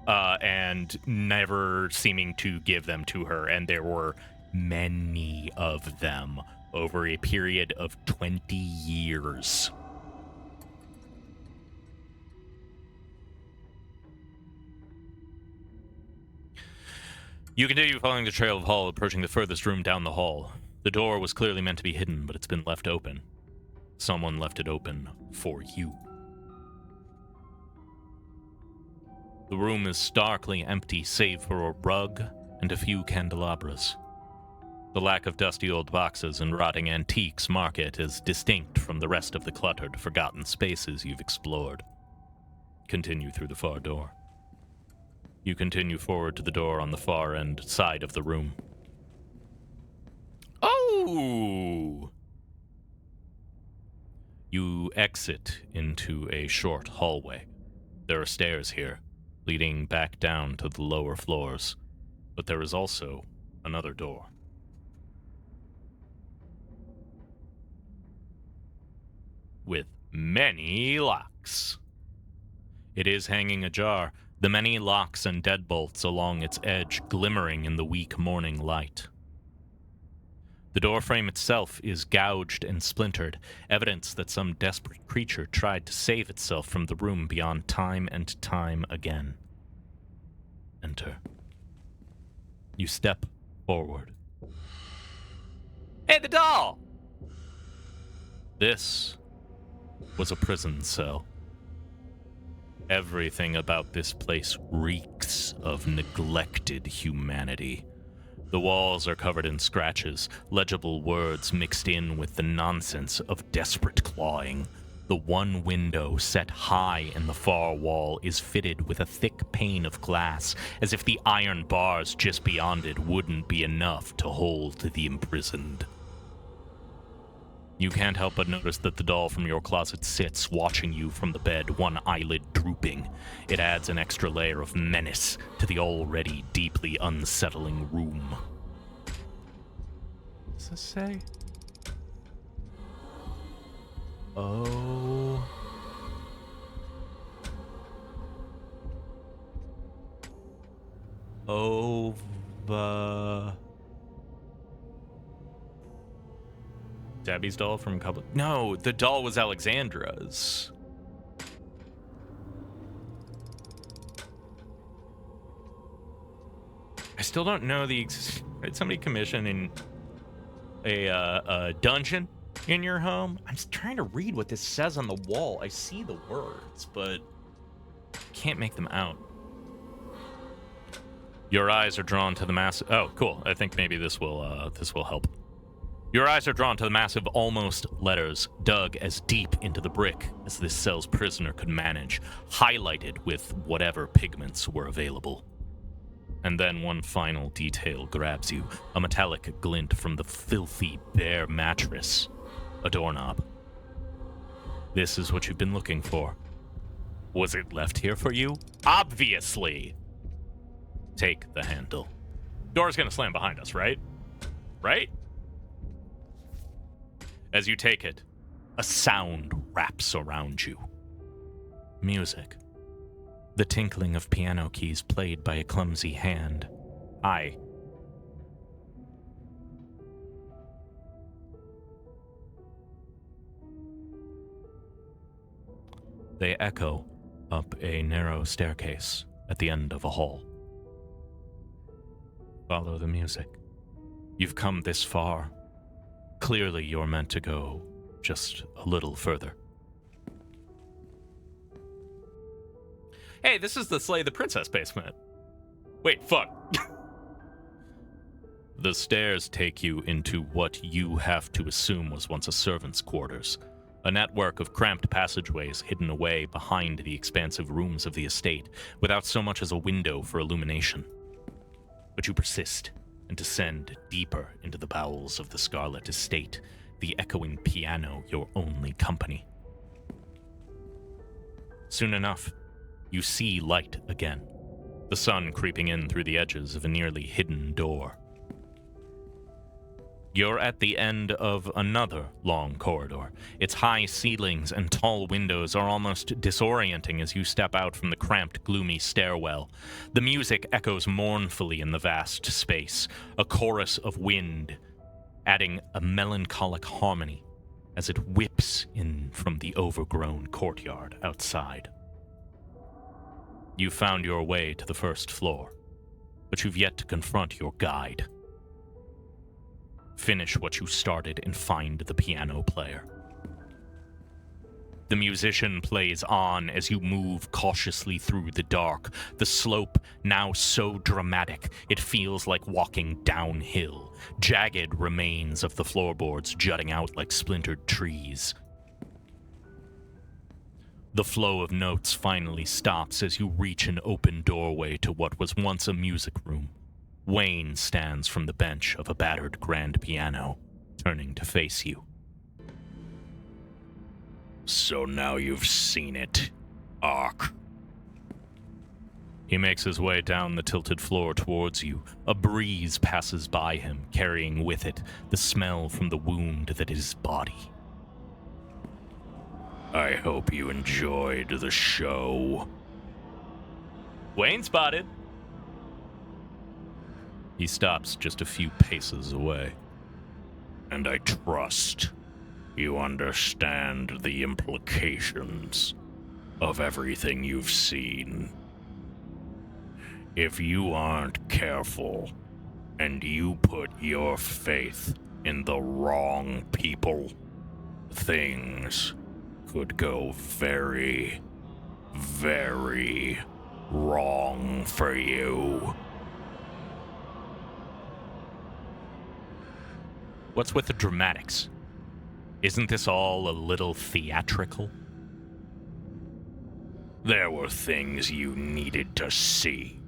and never seeming to give them to her, and there were many of them over a period of 20 years. You continue following the trail of hall, approaching the furthest room down the hall. The door was clearly meant to be hidden, but it's been left open. Someone left it open for you. The room is starkly empty, save for a rug and a few candelabras. The lack of dusty old boxes and rotting antiques mark it as distinct from the rest of the cluttered, forgotten spaces you've explored. Continue through the far door. You continue forward to the door on the far end side of the room. Oh! You exit into a short hallway. There are stairs here, leading back down to the lower floors, but there is also another door. With many locks. It is hanging ajar, the many locks and deadbolts along its edge glimmering in the weak morning light. The doorframe itself is gouged and splintered, evidence that some desperate creature tried to save itself from the room beyond time and time again. Enter. You step forward. Hey, the doll! This was a prison cell. Everything about this place reeks of neglected humanity. The walls are covered in scratches, legible words mixed in with the nonsense of desperate clawing. The one window set high in the far wall is fitted with a thick pane of glass, as if the iron bars just beyond it wouldn't be enough to hold the imprisoned. You can't help but notice that the doll from your closet sits watching you from the bed, one eyelid drooping. It adds an extra layer of menace to the already deeply unsettling room. What does this say? Oh. Ova. Debbie's doll from No, the doll was Alexandra's. I still don't know the... Did somebody commissioning a dungeon in your home? I'm just trying to read what this says on the wall. I see the words, but can't make them out. Your eyes are drawn to the massive... Oh, cool. I think maybe this will help. Your eyes are drawn to the massive almost letters dug as deep into the brick as this cell's prisoner could manage, highlighted with whatever pigments were available. And then one final detail grabs you, a metallic glint from the filthy, bare mattress, a doorknob. This is what you've been looking for. Was it left here for you? Obviously! Take the handle. Door's gonna slam behind us, right? Right? As you take it, a sound wraps around you. Music. The tinkling of piano keys played by a clumsy hand. They echo up a narrow staircase at the end of a hall. Follow the music. You've come this far. Clearly you're meant to go just a little further. Hey, this is the Slay the Princess basement. Wait, fuck. The stairs take you into what you have to assume was once a servant's quarters, a network of cramped passageways hidden away behind the expansive rooms of the estate, without so much as a window for illumination. But you persist and descend deeper into the bowels of the Scarlet Estate, the echoing piano your only company. Soon enough, you see light again, the sun creeping in through the edges of a nearly hidden door. You're at the end of another long corridor. Its high ceilings and tall windows are almost disorienting as you step out from the cramped, gloomy stairwell. The music echoes mournfully in the vast space, a chorus of wind, adding a melancholic harmony as it whips in from the overgrown courtyard outside. You found your way to the first floor, but you've yet to confront your guide. Finish what you started and find the piano player. The musician plays on as you move cautiously through the dark, the slope now so dramatic it feels like walking downhill, jagged remains of the floorboards jutting out like splintered trees. The flow of notes finally stops as you reach an open doorway to what was once a music room. Wayne stands from the bench of a battered grand piano, turning to face you. So now you've seen it, Ark. He makes his way down the tilted floor towards you. A breeze passes by him, carrying with it the smell from the wound that is his body. I hope you enjoyed the show. Wayne spotted. He stops just a few paces away. And I trust you understand the implications of everything you've seen. If you aren't careful, and you put your faith in the wrong people, things could go very, very wrong for you. What's with the dramatics? Isn't this all a little theatrical? There were things you needed to see,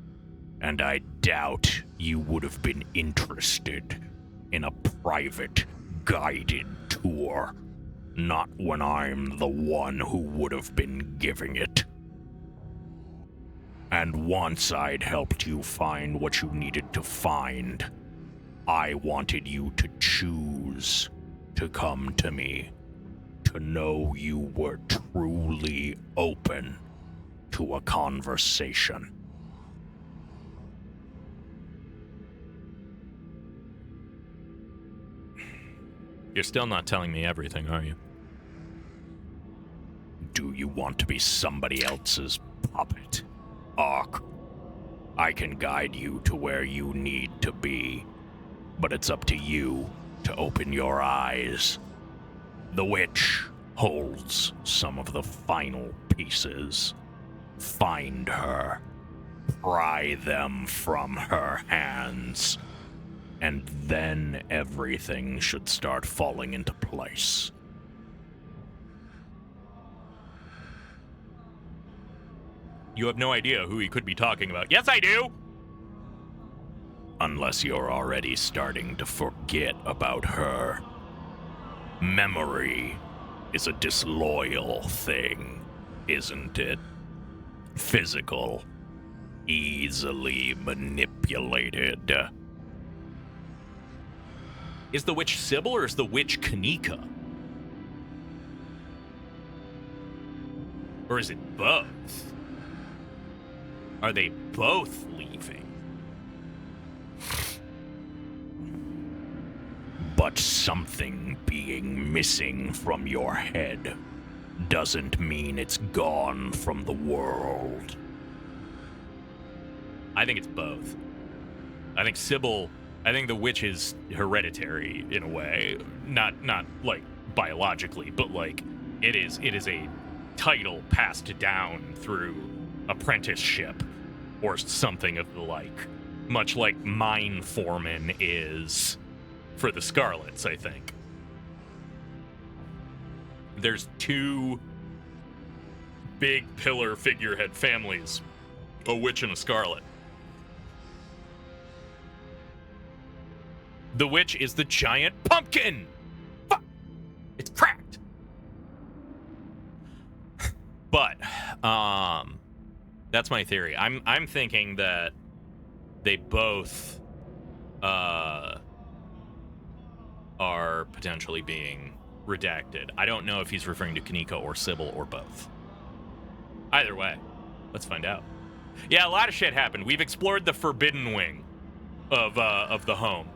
and I doubt you would have been interested in a private, guided tour, not when I'm the one who would have been giving it. And once I'd helped you find what you needed to find, I wanted you to choose to come to me, to know you were truly open to a conversation. You're still not telling me everything, are you? Do you want to be somebody else's puppet, Ark? I can guide you to where you need to be, but it's up to you to open your eyes. The witch holds some of the final pieces. Find her, pry them from her hands, and then everything should start falling into place. You have no idea who he could be talking about. Yes, I do! Unless you're already starting to forget about her. Memory is a disloyal thing, isn't it? Physical, easily manipulated. Is the witch Sybil or is the witch Kanika? Or is it both? Are they both leaving? But something being missing from your head doesn't mean it's gone from the world. I think it's both. I think the witch is hereditary in a way. Not like biologically, but like it is a title passed down through apprenticeship or something of the like. Much like Mine Foreman is for the Scarlets, I think. There's two big pillar figurehead families, a witch and a Scarlet. The witch is the giant pumpkin! Fuck! It's cracked! But, that's my theory. I'm thinking that they both, are potentially being redacted. I don't know if he's referring to Kanika or Sybil or both. Either way, let's find out. Yeah, a lot of shit happened. We've explored the forbidden wing of the home.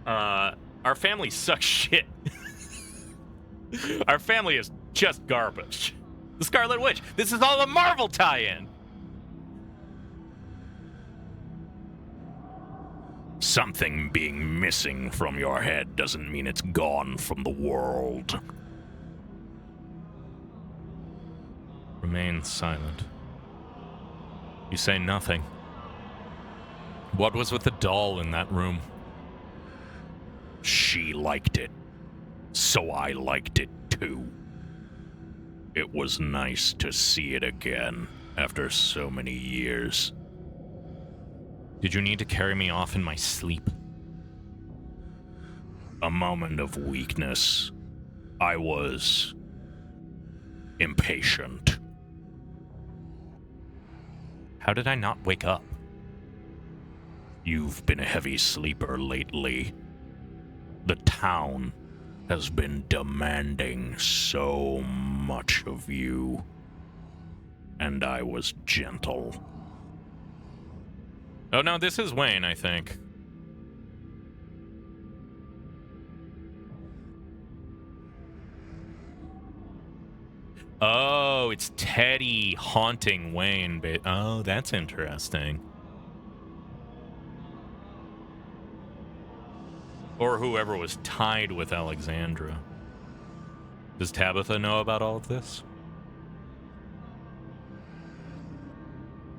Our family sucks shit. Our family is just garbage. The Scarlet Witch. This is all a Marvel tie-in. Something being missing from your head doesn't mean it's gone from the world. Remain silent. You say nothing. What was with the doll in that room? She liked it, so I liked it too. It was nice to see it again after so many years. Did you need to carry me off in my sleep? A moment of weakness. I was impatient. How did I not wake up? You've been a heavy sleeper lately. The town has been demanding so much of you. And I was gentle. Oh no, this is Wayne, I think. Oh, it's Teddy haunting Wayne. Oh, that's interesting. Or whoever was tied with Alexandra. Does Tabitha know about all of this?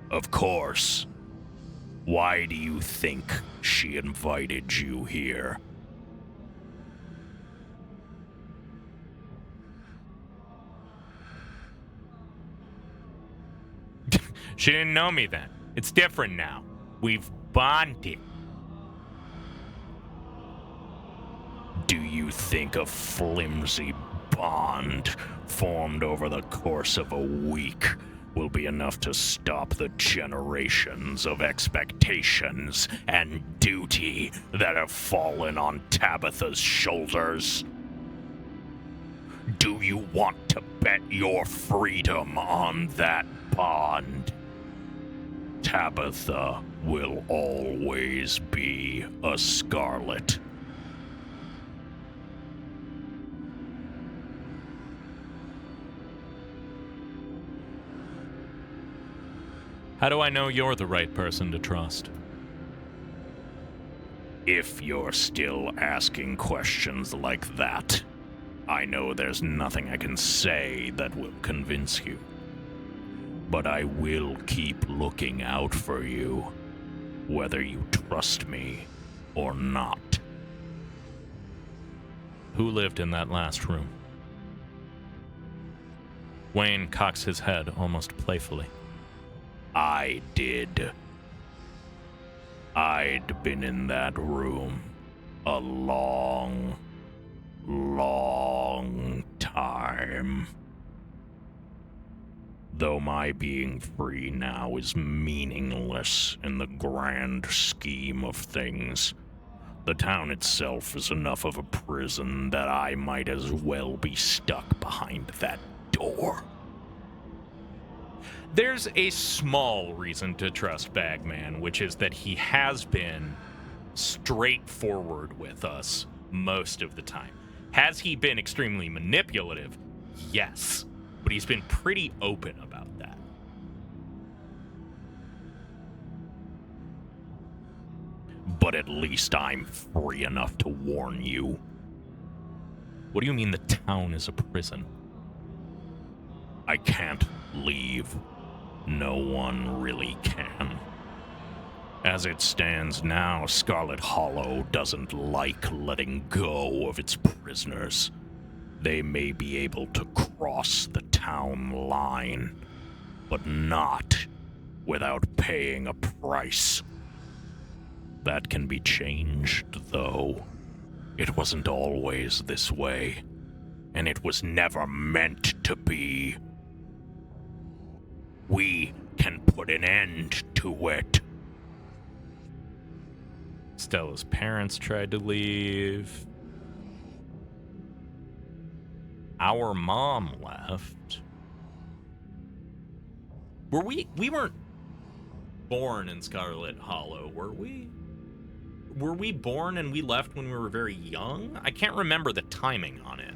Of course. Why do you think she invited you here? She didn't know me then. It's different now. We've bonded. Do you think a flimsy bond formed over the course of a week will be enough to stop the generations of expectations and duty that have fallen on Tabitha's shoulders? do you want to bet your freedom on that pond? Tabitha will always be a Scarlet. How do I know you're the right person to trust? If you're still asking questions like that, I know there's nothing I can say that will convince you. But I will keep looking out for you, whether you trust me or not. Who lived in that last room? Wayne cocks his head almost playfully. I did. I'd been in that room a long time. Though my being free now is meaningless in the grand scheme of things, the town itself is enough of a prison that I might as well be stuck behind that door. There's a small reason to trust Bagman, which is that he has been straightforward with us most of the time. Has he been extremely manipulative? Yes. But he's been pretty open about that. But at least I'm free enough to warn you. What do you mean the town is a prison? I can't leave. No one really can. As it stands now, Scarlet Hollow doesn't like letting go of its prisoners. They may be able to cross the town line, but not without paying a price. That can be changed, though. It wasn't always this way, and it was never meant to be. We can put an end to it. Stella's parents tried to leave. Our mom left. We weren't born in Scarlet Hollow, were we? Were we born and we left when we were very young? I can't remember the timing on it.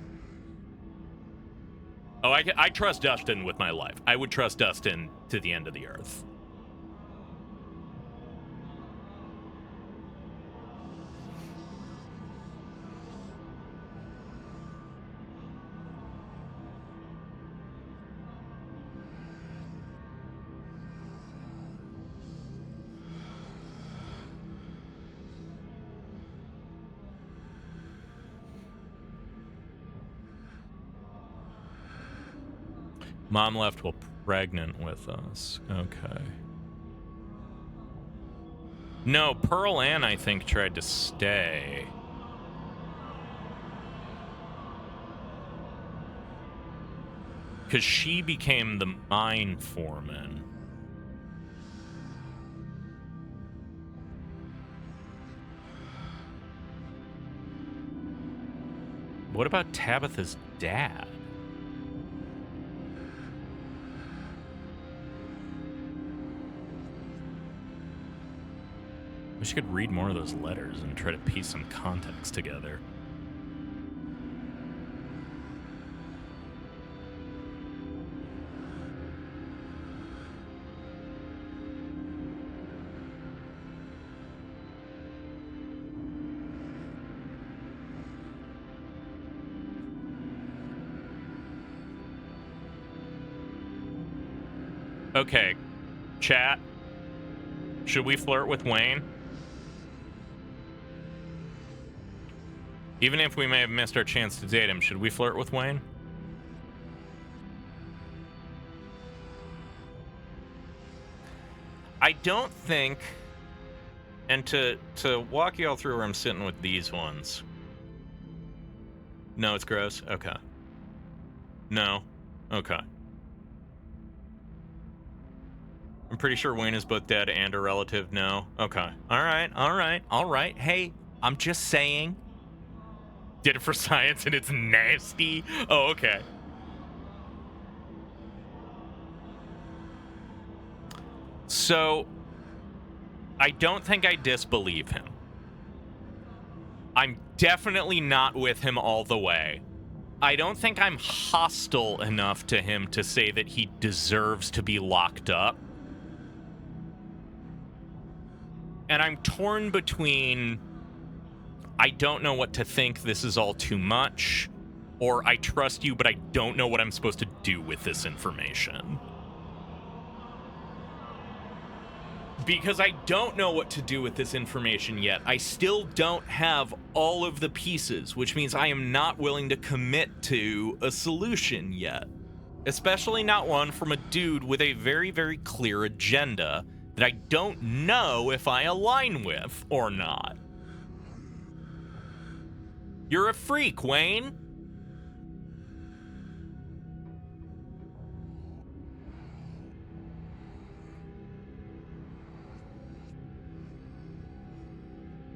Oh, I trust Dustin with my life. I would trust Dustin to the end of the earth. Mom left while pregnant with us. Okay. No, Pearl Ann, I think, tried to stay. Because she became the mine foreman. What about Tabitha's dad? Wish I could read more of those letters and try to piece some context together. Okay, chat. Should we flirt with Wayne? Even if we may have missed our chance to date him, should we flirt with Wayne? I don't think, and to walk y'all through where I'm sitting with these ones. No, it's gross? Okay. No? Okay. I'm pretty sure Wayne is both dead and a relative. No? Okay. Alright. Hey, I'm just saying. Did it for science and it's nasty. Oh, okay. So, I don't think I disbelieve him. I'm definitely not with him all the way. I don't think I'm hostile enough to him to say that he deserves to be locked up. And I'm torn between I don't know what to think, this is all too much, or I trust you, but I don't know what I'm supposed to do with this information. Because I don't know what to do with this information yet. I still don't have all of the pieces, which means I am not willing to commit to a solution yet. Especially not one from a dude with a very, very clear agenda that I don't know if I align with or not. You're a freak, Wayne.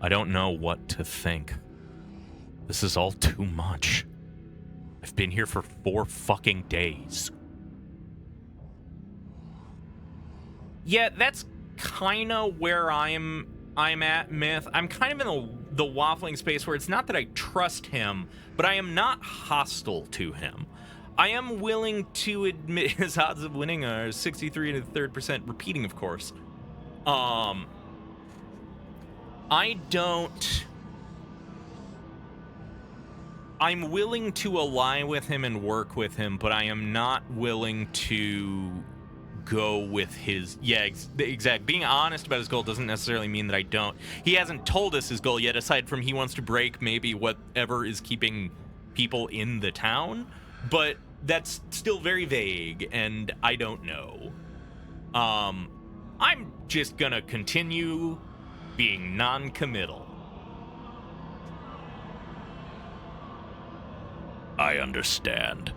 I don't know what to think. This is all too much. I've been here for 4 fucking days. Yeah, that's kind of where I'm at, Myth. I'm kind of in the waffling space where it's not that I trust him, but I am not hostile to him. I am willing to admit his odds of winning are 63 and a third percent, repeating, of course. I'm willing to ally with him and work with him, but I am not willing to go with his... Yeah, exact. Being honest about his goal doesn't necessarily mean that I don't. He hasn't told us his goal yet, aside from he wants to break maybe whatever is keeping people in the town, but that's still very vague, and I don't know. I'm just gonna continue being non-committal. I understand.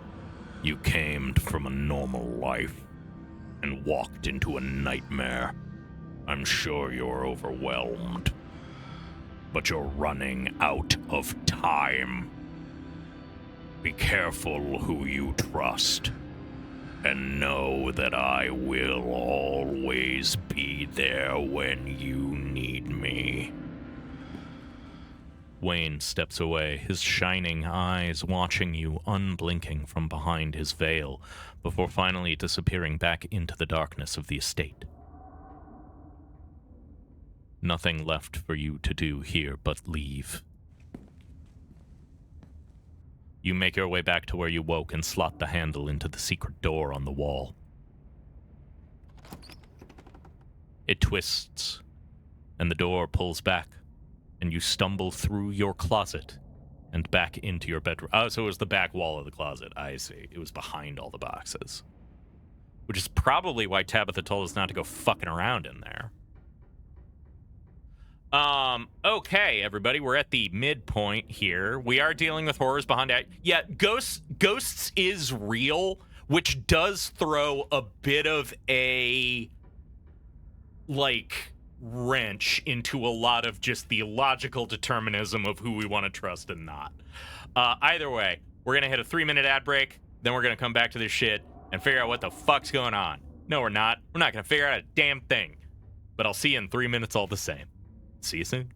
You came from a normal life and walked into a nightmare. I'm sure you're overwhelmed. But you're running out of time. Be careful who you trust. And know that I will always be there when you need me. Wayne steps away, his shining eyes watching you unblinking from behind his veil, before finally disappearing back into the darkness of the estate. Nothing left for you to do here but leave. You make your way back to where you woke and slot the handle into the secret door on the wall. It twists, and the door pulls back, and you stumble through your closet and back into your bedroom. Oh, so it was the back wall of the closet. I see. It was behind all the boxes. Which is probably why Tabitha told us not to go fucking around in there. Okay, everybody, we're at the midpoint here. We are dealing with horrors behind it. Yeah, Ghosts is real, which does throw a bit of a, like, wrench into a lot of just the logical determinism of who we want to trust and not. Either way, we're gonna hit a 3-minute ad break, then we're gonna come back to this shit and figure out what the fuck's going on. No, we're not. We're not gonna figure out a damn thing. But I'll see you in 3 minutes all the same. See you soon.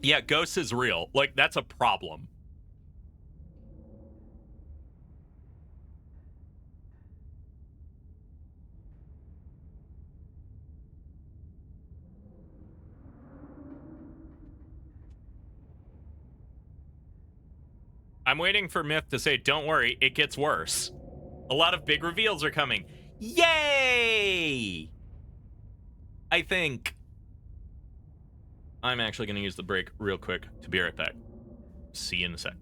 Yeah, Ghosts is real. Like, that's a problem. I'm waiting for Myth to say, don't worry, it gets worse. A lot of big reveals are coming. Yay! I think. I'm actually going to use the break real quick to be right back. See you in a sec.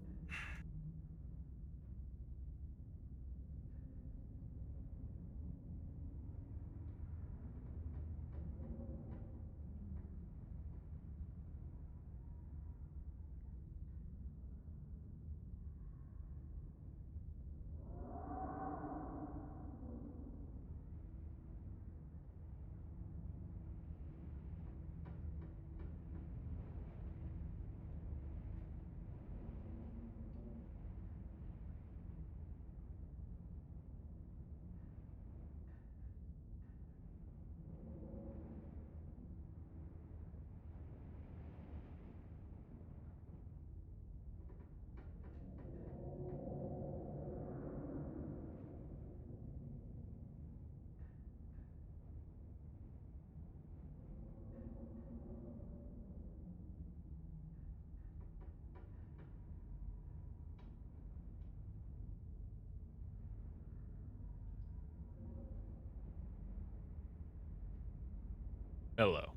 Hello.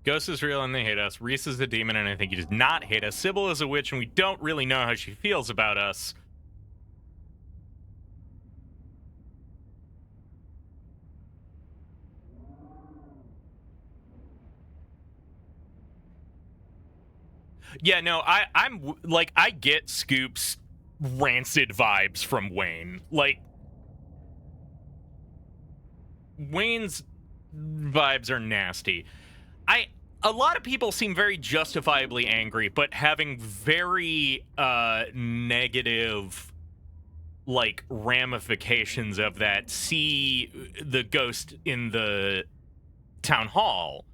Ghost is real and they hate us. Reese is a demon and I think he does not hate us. Sybil is a witch and we don't really know how she feels about us. Yeah, no, I'm like, I get Scoop's rancid vibes from Wayne. Like, Wayne's vibes are nasty. A lot of people seem very justifiably angry, but having very negative, like, ramifications of that. See the ghost in the town hall,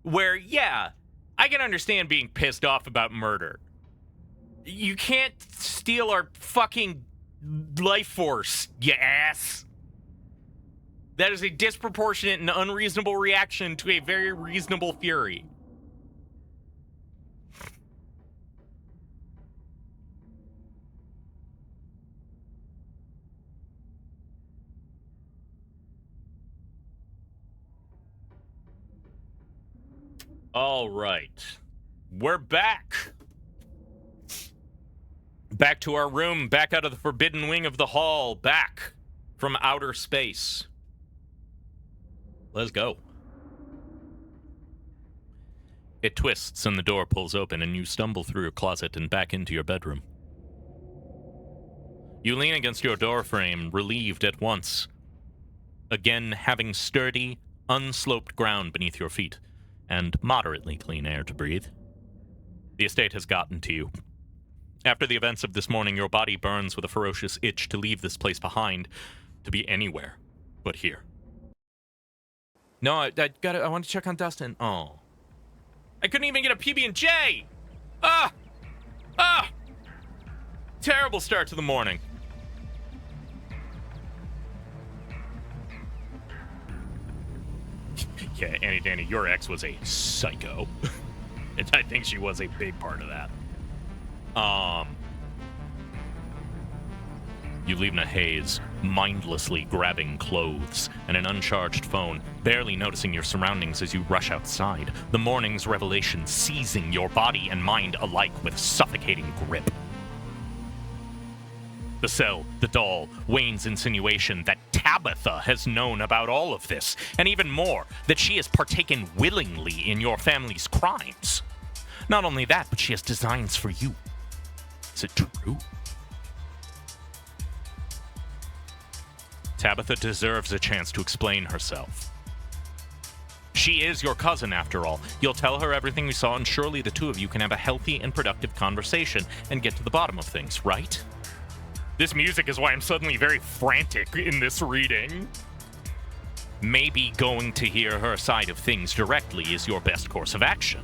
where, yeah, I can understand being pissed off about murder. You can't steal our fucking life force, you ass. That is a disproportionate and unreasonable reaction to a very reasonable fury. All right. We're back. Back to our room, back out of the forbidden wing of the hall, back from outer space. Let's go. It twists and the door pulls open and you stumble through your closet and back into your bedroom. You lean against your door frame, relieved at once. Again, having sturdy, unsloped ground beneath your feet and moderately clean air to breathe. The estate has gotten to you. After the events of this morning, your body burns with a ferocious itch to leave this place behind, to be anywhere but here. No, I want to check on Dustin. Oh. I couldn't even get a PB&J! Terrible start to the morning. Yeah, Annie Danny, your ex was a psycho. And I think she was a big part of that. You leave in a haze, mindlessly grabbing clothes and an uncharged phone, barely noticing your surroundings as you rush outside, the morning's revelation seizing your body and mind alike with suffocating grip. The cell, the doll, Wayne's insinuation that Tabitha has known about all of this, and even more, that she has partaken willingly in your family's crimes. Not only that, but she has designs for you. Is it true? Tabitha deserves a chance to explain herself. She is your cousin, after all. You'll tell her everything we saw, and surely the two of you can have a healthy and productive conversation and get to the bottom of things, right? This music is why I'm suddenly very frantic in this reading. Maybe going to hear her side of things directly is your best course of action.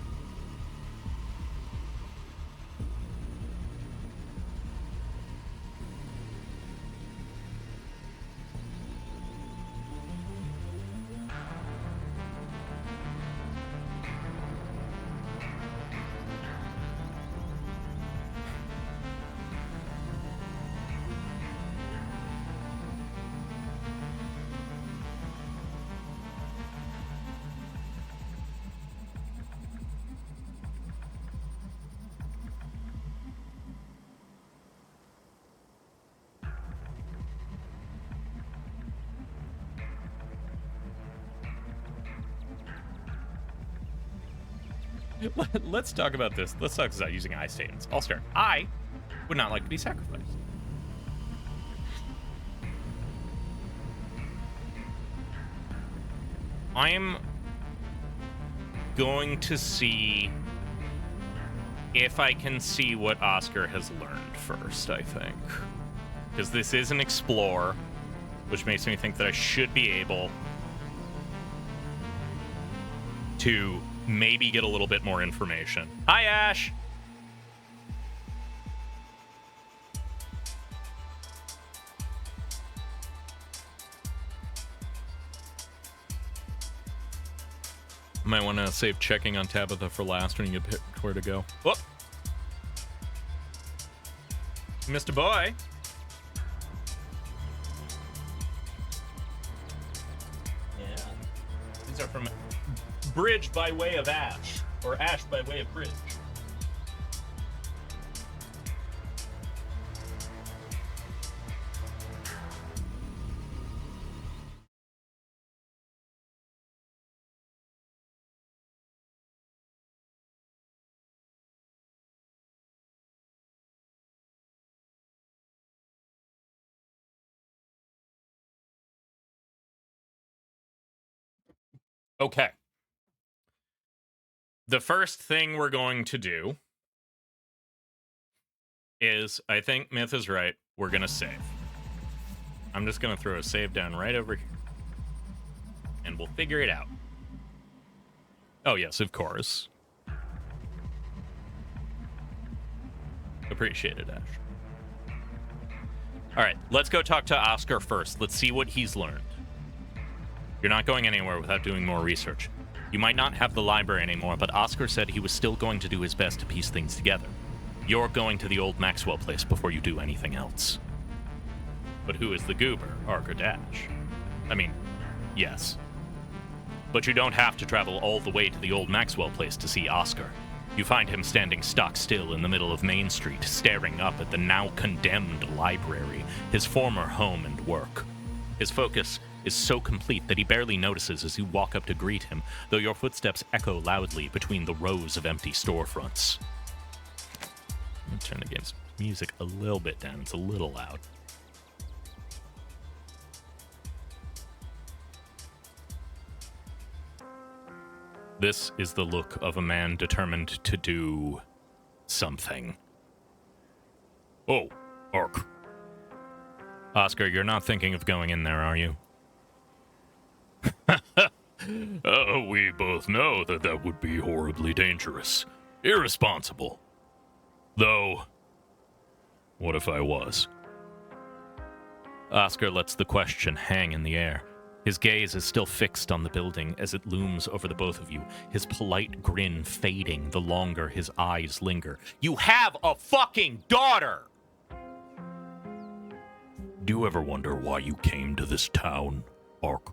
Let's talk about this. Let's talk about using I statements. I'll start. I would not like to be sacrificed. I'm going to see if I can see what Oscar has learned first, I think. Because this is an explore, which makes me think that I should be able to maybe get a little bit more information. Hi, Ash! Might want to save checking on Tabitha for last when you get picked where to go. Whoop! Missed a boy. These are from Bridge by way of Ash, or Ash by way of Bridge. Okay. The first thing we're going to do is, I think Myth is right, we're going to save. I'm just going to throw a save down right over here. And we'll figure it out. Oh, yes, of course. Appreciate it, Ash. All right, let's go talk to Oscar first. Let's see what he's learned. You're not going anywhere without doing more research. You might not have the library anymore, but Oscar said he was still going to do his best to piece things together. You're going to the old Maxwell place before you do anything else. But who is the goober, Ark or Dash? I mean, yes. But you don't have to travel all the way to the old Maxwell place to see Oscar. You find him standing stock still in the middle of Main Street, staring up at the now condemned library, his former home and work. His focus is so complete that he barely notices as you walk up to greet him, though your footsteps echo loudly between the rows of empty storefronts. Let me turn the game's music a little bit down. It's a little loud. This is the look of a man determined to do something. Oh, Ark. Oscar, you're not thinking of going in there, are you? We both know that that would be horribly dangerous. Irresponsible. Though, what if I was? Oscar lets the question hang in the air. His gaze is still fixed on the building as it looms over the both of you, his polite grin fading the longer his eyes linger. You have a fucking daughter! Do you ever wonder why you came to this town, Ark?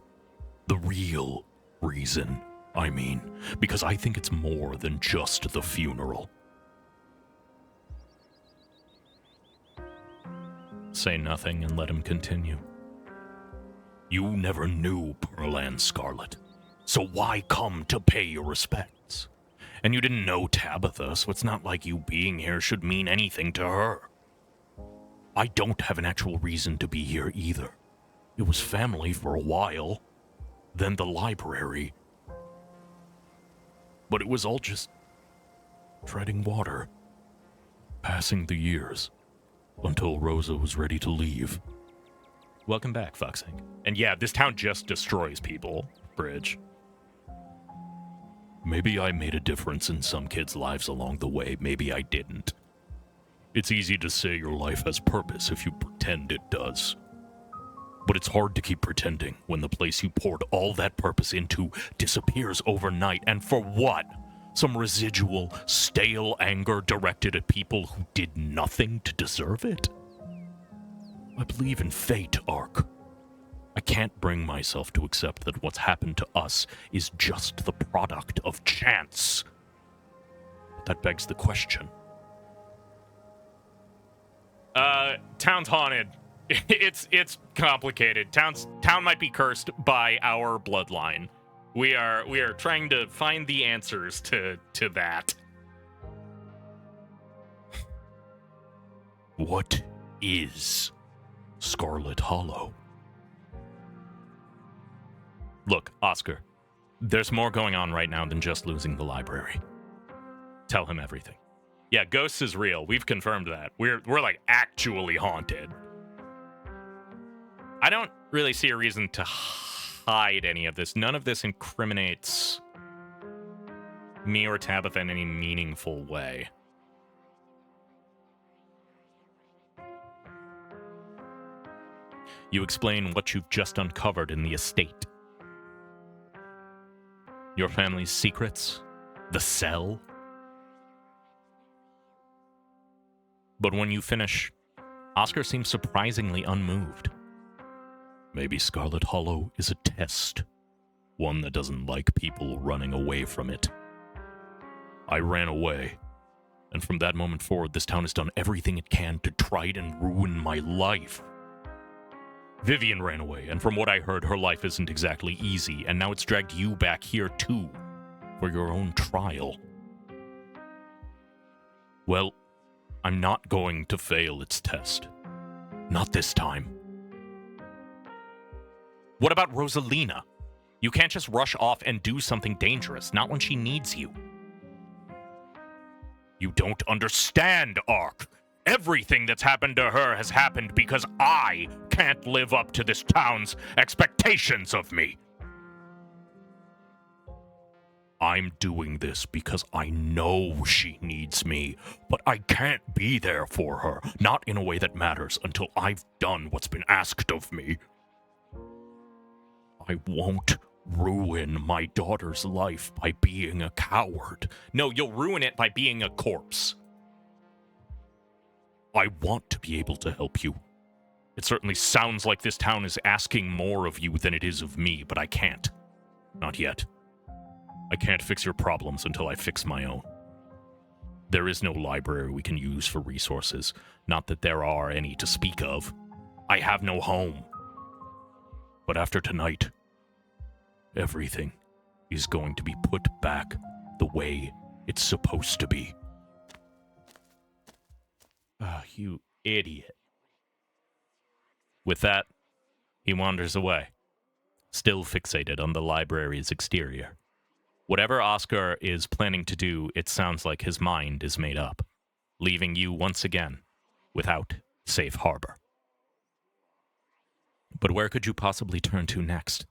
The real reason, I mean, because I think it's more than just the funeral. Say nothing and let him continue. You never knew Pearl Ann Scarlet, so why come to pay your respects? And you didn't know Tabitha, so it's not like you being here should mean anything to her. I don't have an actual reason to be here either. It was family for a while, then the library. But it was all just treading water, passing the years, until Rosa was ready to leave. Welcome back, Foxing. And yeah, this town just destroys people, Bridge. Maybe I made a difference in some kids' lives along the way, maybe I didn't. It's easy to say your life has purpose if you pretend it does. But it's hard to keep pretending when the place you poured all that purpose into disappears overnight. And for what? Some residual, stale anger directed at people who did nothing to deserve it? I believe in fate, Ark. I can't bring myself to accept that what's happened to us is just the product of chance. But that begs the question. Town's haunted. It's complicated. Town might be cursed by our bloodline. We are trying to find the answers to that. What is Scarlet Hollow? Look, Oscar, there's more going on right now than just losing the library. Tell him everything. Yeah, ghosts is real. We've confirmed that. We're like actually haunted. I don't really see a reason to hide any of this. None of this incriminates me or Tabitha in any meaningful way. You explain what you've just uncovered in the estate. Your family's secrets, the cell. But when you finish, Oscar seems surprisingly unmoved. Maybe Scarlet Hollow is a test. One that doesn't like people running away from it. I ran away, and from that moment forward, this town has done everything it can to try and ruin my life. Vivian ran away, and from what I heard, her life isn't exactly easy, and now it's dragged you back here too, for your own trial. Well, I'm not going to fail its test. Not this time. What about Rosalina? You can't just rush off and do something dangerous, not when she needs you. You don't understand, Ark. Everything that's happened to her has happened because I can't live up to this town's expectations of me. I'm doing this because I know she needs me, but I can't be there for her, not in a way that matters, until I've done what's been asked of me. I won't ruin my daughter's life by being a coward. No, you'll ruin it by being a corpse. I want to be able to help you. It certainly sounds like this town is asking more of you than it is of me, but I can't. Not yet. I can't fix your problems until I fix my own. There is no library we can use for resources, not that there are any to speak of. I have no home. But after tonight, everything is going to be put back the way it's supposed to be. Oh, you idiot. With that, he wanders away, still fixated on the library's exterior. Whatever Oscar is planning to do, it sounds like his mind is made up, leaving you once again without safe harbor. But where could you possibly turn to next?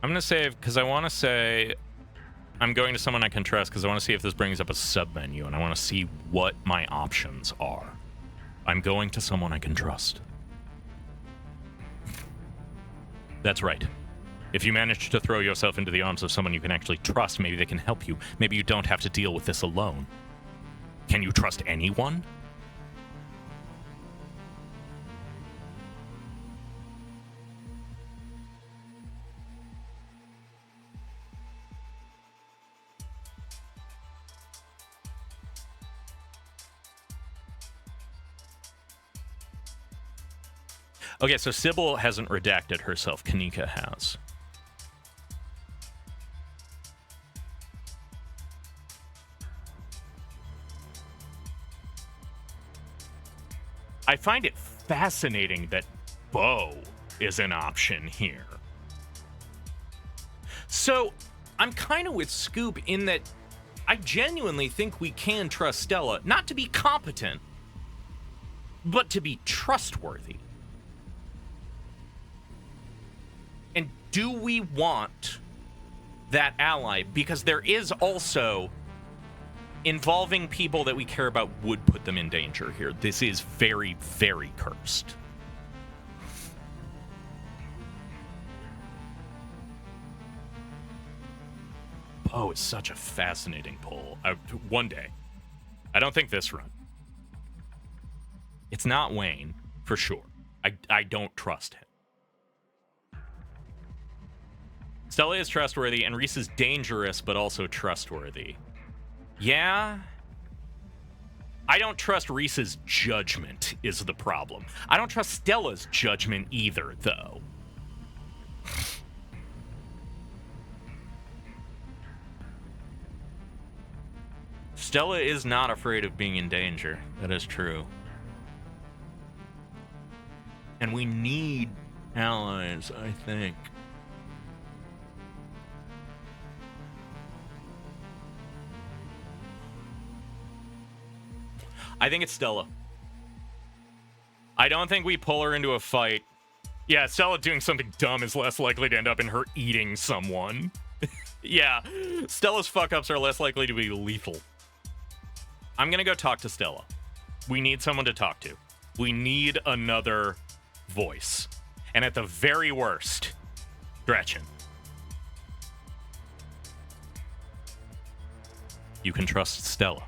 I'm going to save, because I want to say I'm going to someone I can trust, because I want to see if this brings up a sub-menu, and I want to see what my options are. I'm going to someone I can trust. That's right. If you manage to throw yourself into the arms of someone you can actually trust, maybe they can help you. Maybe you don't have to deal with this alone. Can you trust anyone? Okay, so Sybil hasn't redacted herself. Kanika has. I find it fascinating that Bo is an option here. So, I'm kind of with Scoop in that I genuinely think we can trust Stella, not to be competent, but to be trustworthy. And do we want that ally? Because there is also involving people that we care about would put them in danger here. This is very, very cursed. Poe is such a fascinating pull. One day. I don't think this run. It's not Wayne, for sure. I don't trust him. Stella is trustworthy, and Reese is dangerous, but also trustworthy. Yeah. I don't trust Reese's judgment is the problem. I don't trust Stella's judgment either, though. Stella is not afraid of being in danger. That is true. And we need allies, I think. I think it's Stella. I don't think we pull her into a fight. Yeah, Stella doing something dumb is less likely to end up in her eating someone. Yeah, Stella's fuck-ups are less likely to be lethal. I'm gonna go talk to Stella. We need someone to talk to. We need another voice. And at the very worst, Gretchen. You can trust Stella.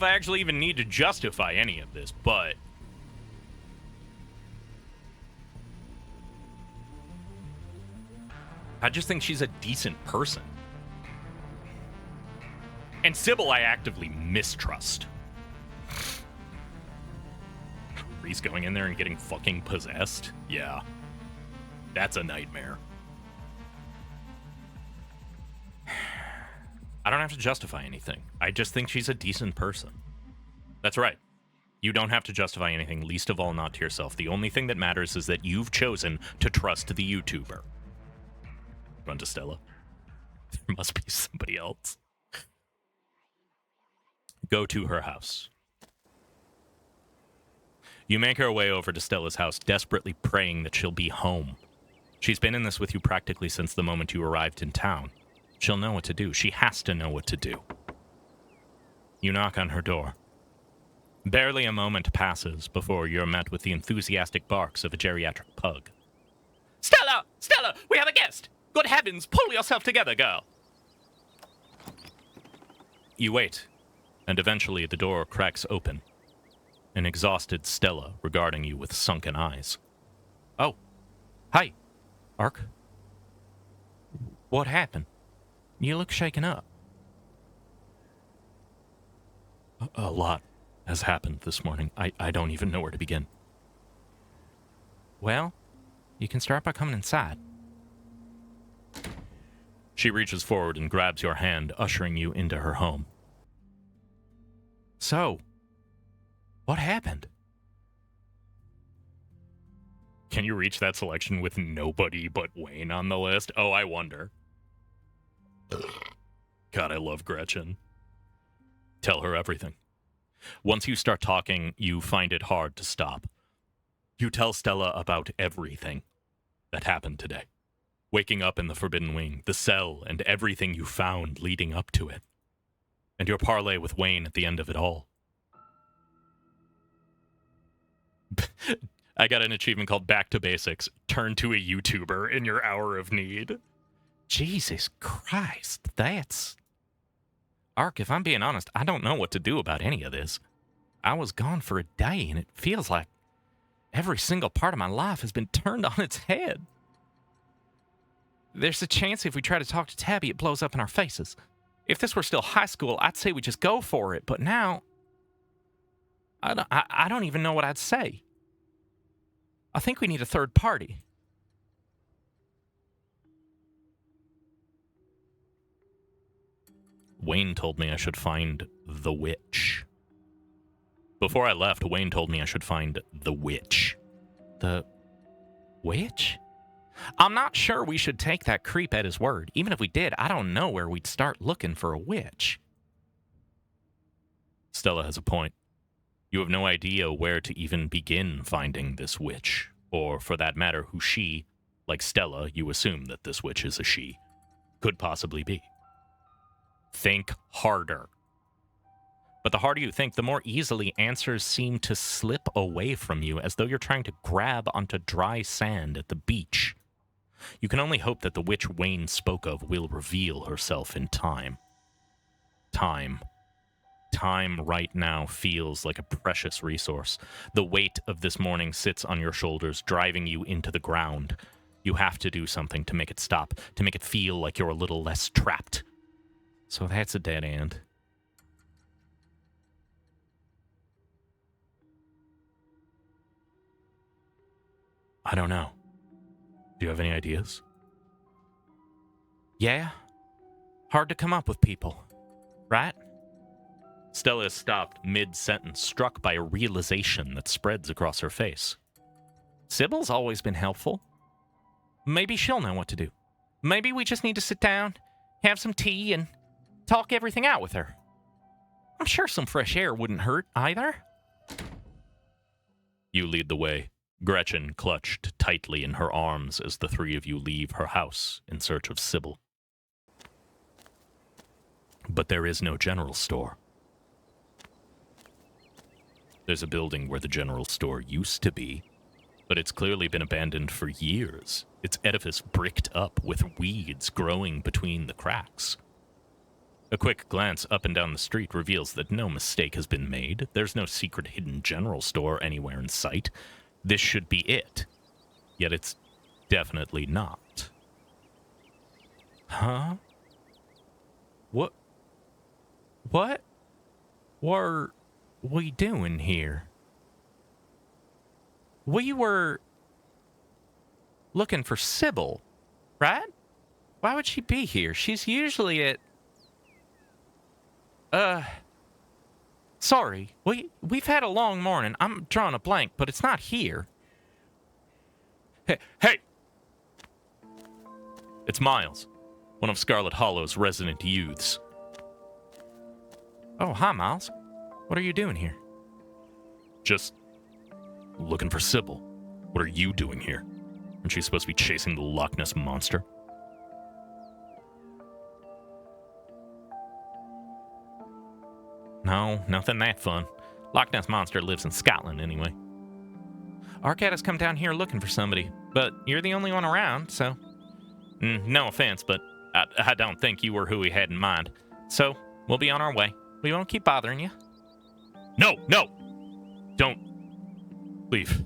know if I actually even need to justify any of this, but I just think she's a decent person. And Sybil I actively mistrust. Reese going in there and getting fucking possessed? Yeah. That's a nightmare. I don't have to justify anything. I just think she's a decent person. That's right. You don't have to justify anything, least of all not to yourself. The only thing that matters is that you've chosen to trust the YouTuber. Run to Stella. There must be somebody else. Go to her house. You make her way over to Stella's house, desperately praying that she'll be home. She's been in this with you practically since the moment you arrived in town. She'll know what to do. She has to know what to do. You knock on her door. Barely a moment passes before you're met with the enthusiastic barks of a geriatric pug. Stella! Stella! We have a guest! Good heavens, pull yourself together, girl! You wait, and eventually the door cracks open. An exhausted Stella regarding you with sunken eyes. Oh. Hi, Ark. What happened? You look shaken up. A lot has happened this morning. I don't even know where to begin. Well, you can start by coming inside. She reaches forward and grabs your hand, ushering you into her home. So, what happened? Can you reach that selection with nobody but Wayne on the list? Oh, I wonder. God, I love Gretchen. Tell her everything. Once you start talking, you find it hard to stop. You tell Stella about everything that happened today. Waking up in the Forbidden Wing, the cell, and everything you found leading up to it. And your parlay with Wayne at the end of it all. I got an achievement called Back to Basics. Turn to a YouTuber in your hour of need. Jesus Christ, that's... Ark, if I'm being honest, I don't know what to do about any of this. I was gone for a day, and it feels like every single part of my life has been turned on its head. There's a chance if we try to talk to Tabby, it blows up in our faces. If this were still high school, I'd say we just go for it, but now... I don't even know what I'd say. I think we need a third party. Wayne told me I should find the witch. Before I left, Wayne told me I should find the witch. The witch? I'm not sure we should take that creep at his word. Even if we did, I don't know where we'd start looking for a witch. Stella has a point. You have no idea where to even begin finding this witch, or for that matter, who she, like Stella, you assume that this witch is a she, could possibly be. Think harder. But the harder you think, the more easily answers seem to slip away from you, as though you're trying to grab onto dry sand at the beach. You can only hope that the witch Wayne spoke of will reveal herself in time. Time right now feels like a precious resource. The weight of this morning sits on your shoulders, driving you into the ground. You have to do something to make it stop, to make it feel like you're a little less trapped. So that's a dead end. I don't know. Do you have any ideas? Yeah. Hard to come up with people, right? Stella stopped mid-sentence, struck by a realization that spreads across her face. Sybil's always been helpful. Maybe she'll know what to do. Maybe we just need to sit down, have some tea, and talk everything out with her. I'm sure some fresh air wouldn't hurt either. You lead the way, Gretchen clutched tightly in her arms as the three of you leave her house in search of Sybil. But there is no general store. There's a building where the general store used to be, but it's clearly been abandoned for years, its edifice bricked up with weeds growing between the cracks. A quick glance up and down the street reveals that no mistake has been made. There's no secret hidden general store anywhere in sight. This should be it. Yet it's definitely not. Huh? What were we doing here? We were looking for Sybil, right? Why would she be here? She's usually at... Sorry. We've had a long morning. I'm drawing a blank, but it's not here. Hey! It's Miles, one of Scarlet Hollow's resident youths. Oh, hi, Miles. What are you doing here? Just looking for Sybil. What are you doing here? Aren't you supposed to be chasing the Loch Ness Monster? No, nothing that fun. Loch Ness Monster lives in Scotland anyway. Arquette has come down here looking for somebody, but you're the only one around, so... no offense, but I don't think you were who we had in mind. So, we'll be on our way. We won't keep bothering you. No! Don't leave.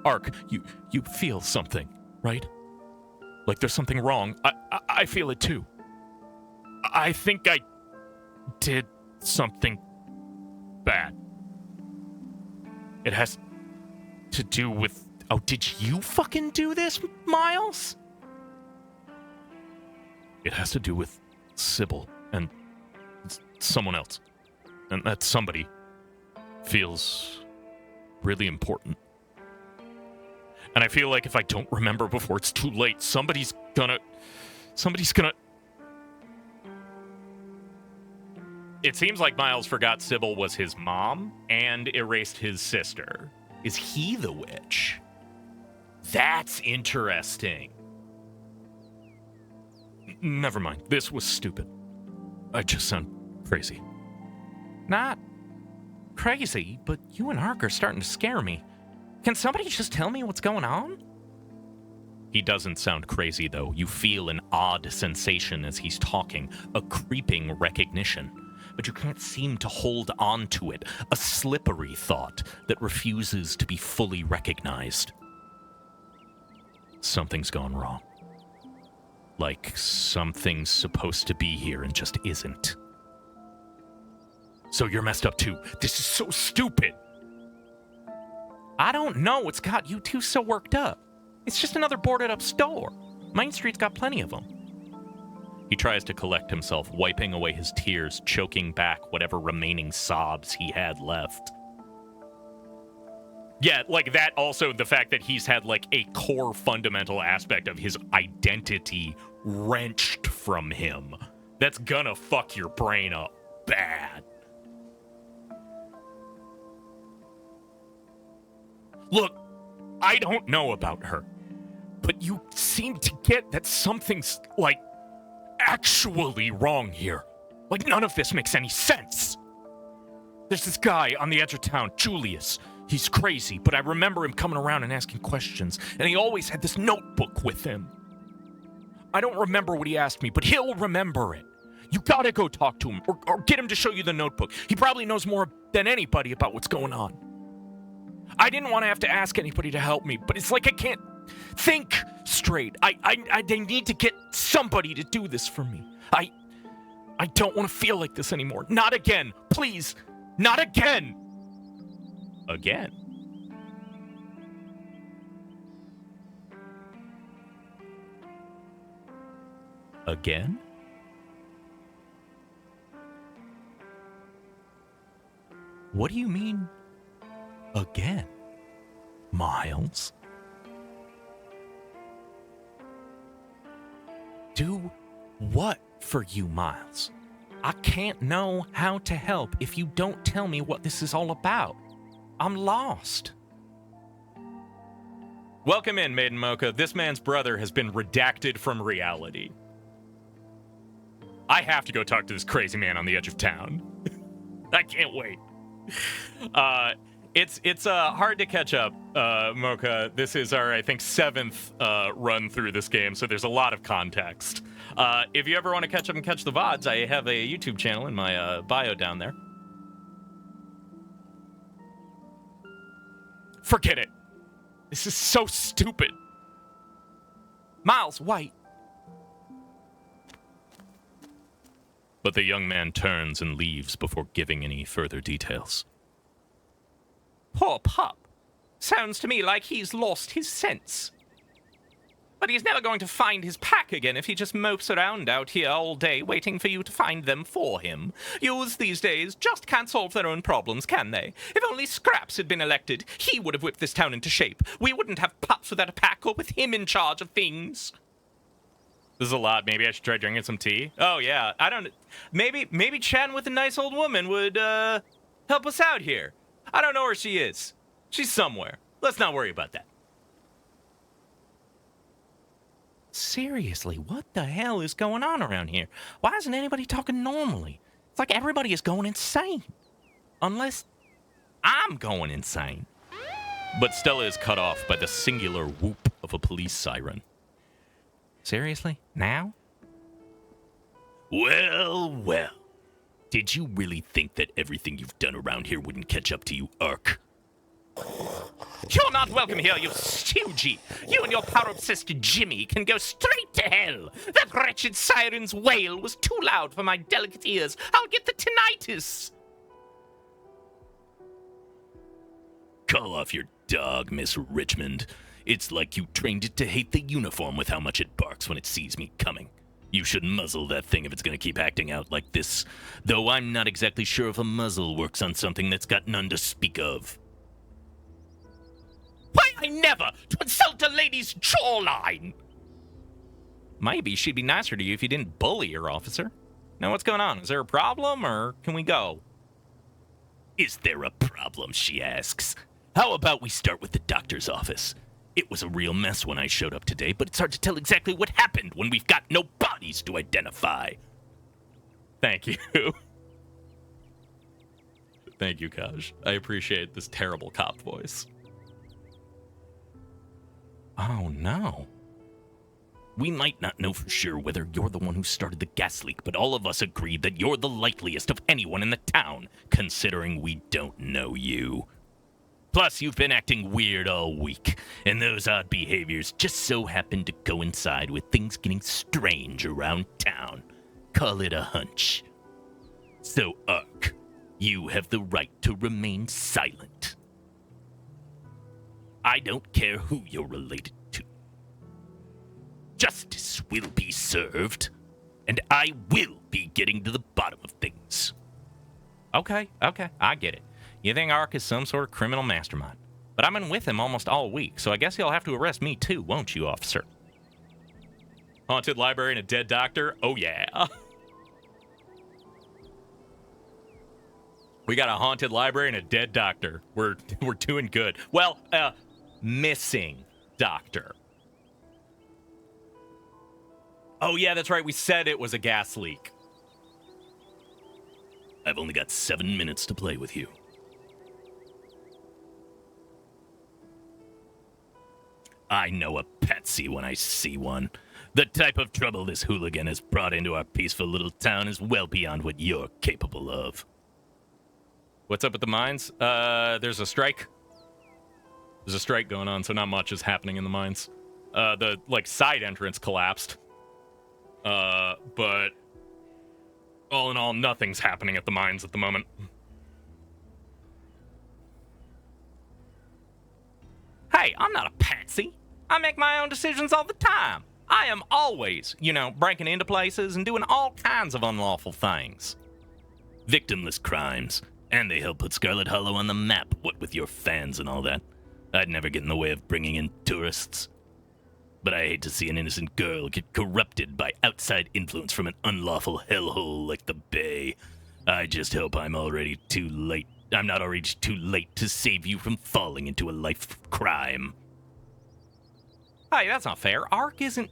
Ark, you feel something, right? Like there's something wrong. I feel it too. I think I did something bad. It has to do with... Oh, did you fucking do this, Miles? It has to do with Sybil and someone else. And that somebody feels really important. And I feel like if I don't remember before it's too late, somebody's gonna... It seems like Miles forgot Sybil was his mom and erased his sister. Is he the witch? That's interesting. Never mind. This was stupid. I just sound crazy. Not crazy, but you and Ark are starting to scare me. Can somebody just tell me what's going on? He doesn't sound crazy, though. You feel an odd sensation as he's talking, a creeping recognition. But you can't seem to hold on to it, a slippery thought that refuses to be fully recognized. Something's gone wrong. Like something's supposed to be here and just isn't. So you're messed up too. This is so stupid. I don't know what's got you two so worked up. It's just another boarded up store. Main Street's got plenty of them. He tries to collect himself, wiping away his tears, choking back whatever remaining sobs he had left. Yeah, like that also, the fact that he's had like a core fundamental aspect of his identity wrenched from him. That's gonna fuck your brain up bad. Look, I don't know about her, but you seem to get that something's, like, actually wrong here. Like, none of this makes any sense. There's this guy on the edge of town, Julius. He's crazy, but I remember him coming around and asking questions, and he always had this notebook with him. I don't remember what he asked me, but he'll remember it. You gotta go talk to him, or get him to show you the notebook. He probably knows more than anybody about what's going on. I didn't want to have to ask anybody to help me, but it's like I can't think straight. I need to get somebody to do this for me. I don't want to feel like this anymore. Not again. Please. Not again. Again? Again? What do you mean, again, Miles? Do what for you, Miles? I can't know how to help if you don't tell me what this is all about. I'm lost. Welcome in, Maiden Mocha. This man's brother has been redacted from reality. I have to go talk to this crazy man on the edge of town. I can't wait. It's hard to catch up, Mocha. This is our, I think, 7th run through this game, so there's a lot of context. If you ever want to catch up and catch the VODs, I have a YouTube channel in my bio down there. Forget it. This is so stupid. Miles, wait. But the young man turns and leaves before giving any further details. Poor pup. Sounds to me like he's lost his sense. But he's never going to find his pack again if he just mopes around out here all day waiting for you to find them for him. Youths these days just can't solve their own problems, can they? If only Scraps had been elected, he would have whipped this town into shape. We wouldn't have pups without a pack or with him in charge of things. This is a lot. Maybe I should try drinking some tea. Oh, yeah. I don't... Maybe chatting with a nice old woman would, help us out here. I don't know where she is. She's somewhere. Let's not worry about that. Seriously, what the hell is going on around here? Why isn't anybody talking normally? It's like everybody is going insane. Unless I'm going insane. But Stella is cut off by the singular whoop of a police siren. Seriously? Now? Well, well. Did you really think that everything you've done around here wouldn't catch up to you, Ark? You're not welcome here, you stoogie! You and your power-obsessed Jimmy can go straight to hell! That wretched siren's wail was too loud for my delicate ears. I'll get the tinnitus! Call off your dog, Miss Richmond. It's like you trained it to hate the uniform with how much it barks when it sees me coming. You should muzzle that thing if it's gonna keep acting out like this. Though I'm not exactly sure if a muzzle works on something that's got none to speak of. Why, I never! To insult a lady's jawline! Maybe she'd be nicer to you if you didn't bully her, officer. Now, what's going on? Is there a problem, or can we go? Is there a problem, she asks. How about we start with the doctor's office? It was a real mess when I showed up today, but it's hard to tell exactly what happened when we've got no bodies to identify. Thank you. Thank you, Kaj. I appreciate this terrible cop voice. Oh, no. We might not know for sure whether you're the one who started the gas leak, but all of us agree that you're the likeliest of anyone in the town, considering we don't know you. Plus, you've been acting weird all week, and those odd behaviors just so happen to coincide with things getting strange around town. Call it a hunch. So, Ark, you have the right to remain silent. I don't care who you're related to. Justice will be served, and I will be getting to the bottom of things. Okay, I get it. You think Ark is some sort of criminal mastermind. But I've been with him almost all week, so I guess he'll have to arrest me too, won't you, officer? Haunted library and a dead doctor? Oh, yeah. We got a haunted library and a dead doctor. We're doing good. Well, missing doctor. Oh, yeah, that's right. We said it was a gas leak. I've only got 7 minutes to play with you. I know a patsy when I see one. The type of trouble this hooligan has brought into our peaceful little town is well beyond what you're capable of. What's up with the mines? There's a strike. There's a strike going on, so not much is happening in the mines. The, side entrance collapsed. But all in all, nothing's happening at the mines at the moment. Hey, I'm not a patsy. I make my own decisions all the time. I am always, breaking into places and doing all kinds of unlawful things. Victimless crimes. And they help put Scarlet Hollow on the map, what with your fans and all that. I'd never get in the way of bringing in tourists. But I hate to see an innocent girl get corrupted by outside influence from an unlawful hellhole like the Bay. I just hope I'm not already too late to save you from falling into a life of crime. Hey, that's not fair. Ark isn't...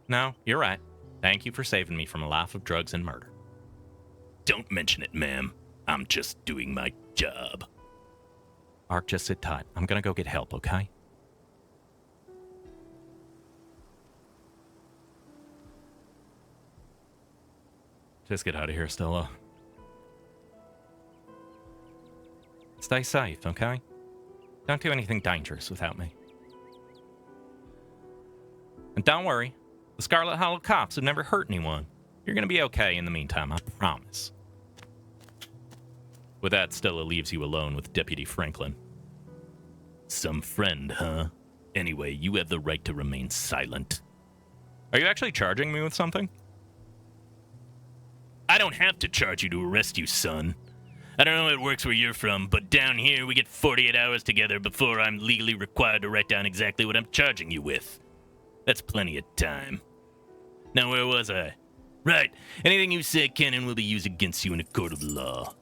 No, you're right. Thank you for saving me from a life of drugs and murder. Don't mention it, ma'am. I'm just doing my job. Ark, just sit tight. I'm gonna go get help, okay? Just get out of here, Stella. Stay safe, okay? Don't do anything dangerous without me. And don't worry, the Scarlet Hollow cops have never hurt anyone. You're gonna be okay in the meantime, I promise. With that, Stella leaves you alone with Deputy Franklin. Some friend, huh? Anyway, you have the right to remain silent. Are you actually charging me with something? I don't have to charge you to arrest you, son. I don't know how it works where you're from, but down here we get 48 hours together before I'm legally required to write down exactly what I'm charging you with. That's plenty of time. Now, where was I? Right, anything you say can and will be used against you in a court of law.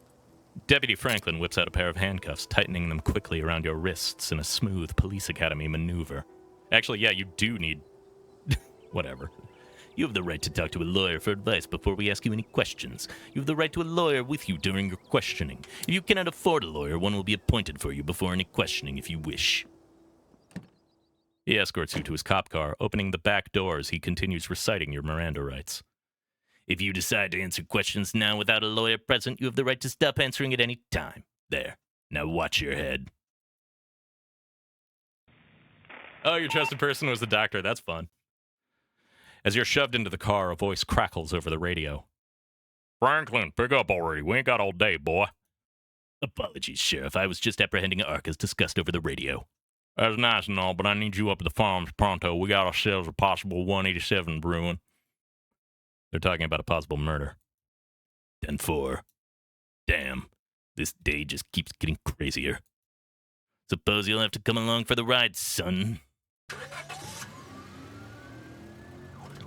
Deputy Franklin whips out a pair of handcuffs, tightening them quickly around your wrists in a smooth police academy maneuver. Actually, yeah, you do need... whatever. You have the right to talk to a lawyer for advice before we ask you any questions. You have the right to a lawyer with you during your questioning. If you cannot afford a lawyer, one will be appointed for you before any questioning if you wish. He escorts you to his cop car, opening the back door as he continues reciting your Miranda rights. If you decide to answer questions now without a lawyer present, you have the right to stop answering at any time. There. Now watch your head. Oh, your trusted person was the doctor. That's fun. As you're shoved into the car, a voice crackles over the radio. Franklin, pick up already. We ain't got all day, boy. Apologies, Sheriff. I was just apprehending Ark as discussed over the radio. That's nice and all, but I need you up at the farms pronto. We got ourselves a possible 187 brewing. They're talking about a possible murder. 10-4. Damn. This day just keeps getting crazier. Suppose you'll have to come along for the ride, son.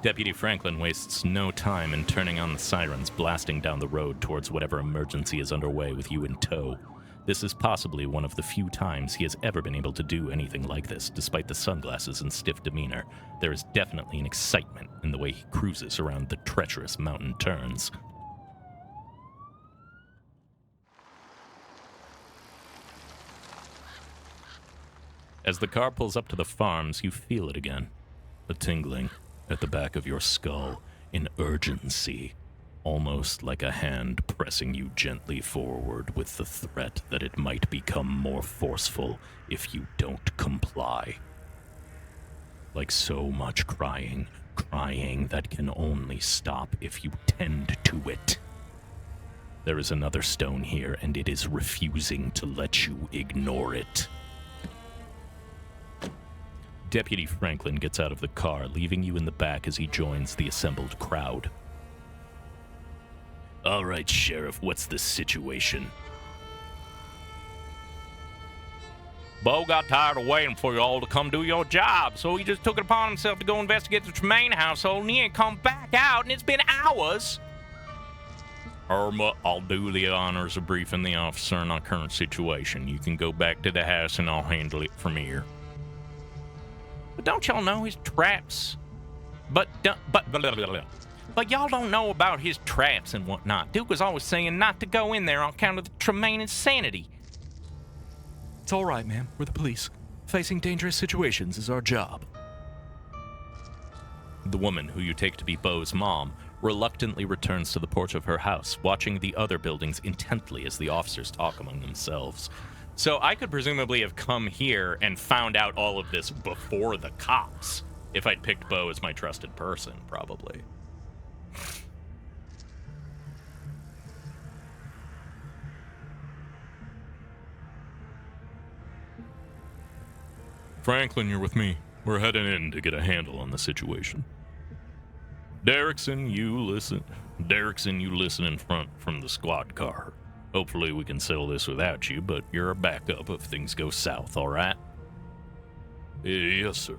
Deputy Franklin wastes no time in turning on the sirens, blasting down the road towards whatever emergency is underway with you in tow. This is possibly one of the few times he has ever been able to do anything like this, despite the sunglasses and stiff demeanor. There is definitely an excitement in the way he cruises around the treacherous mountain turns. As the car pulls up to the farms, you feel it again. A tingling at the back of your skull, in urgency. Almost like a hand pressing you gently forward with the threat that it might become more forceful if you don't comply. Like so much crying that can only stop if you tend to it. There is another stone here, and it is refusing to let you ignore it. Deputy Franklin gets out of the car, leaving you in the back as he joins the assembled crowd. All right, Sheriff, what's the situation? Bo got tired of waiting for you all to come do your job, so he just took it upon himself to go investigate the Tremaine household, and he ain't come back out, and it's been hours. Irma, I'll do the honors of briefing the officer on our current situation. You can go back to the house, and I'll handle it from here. But don't y'all know his traps? But y'all don't know about his traps and whatnot. Duke was always saying not to go in there on account of the Tremaine insanity. It's all right, ma'am. We're the police. Facing dangerous situations is our job. The woman, who you take to be Beau's mom, reluctantly returns to the porch of her house, watching the other buildings intently as the officers talk among themselves. So I could presumably have come here and found out all of this before the cops, if I'd picked Beau as my trusted person, probably. Franklin, you're with me. We're heading in to get a handle on the situation. Derrickson, you listen in front from the squad car. Hopefully we can settle this without you, but you're a backup if things go south, all right? Yes, sir.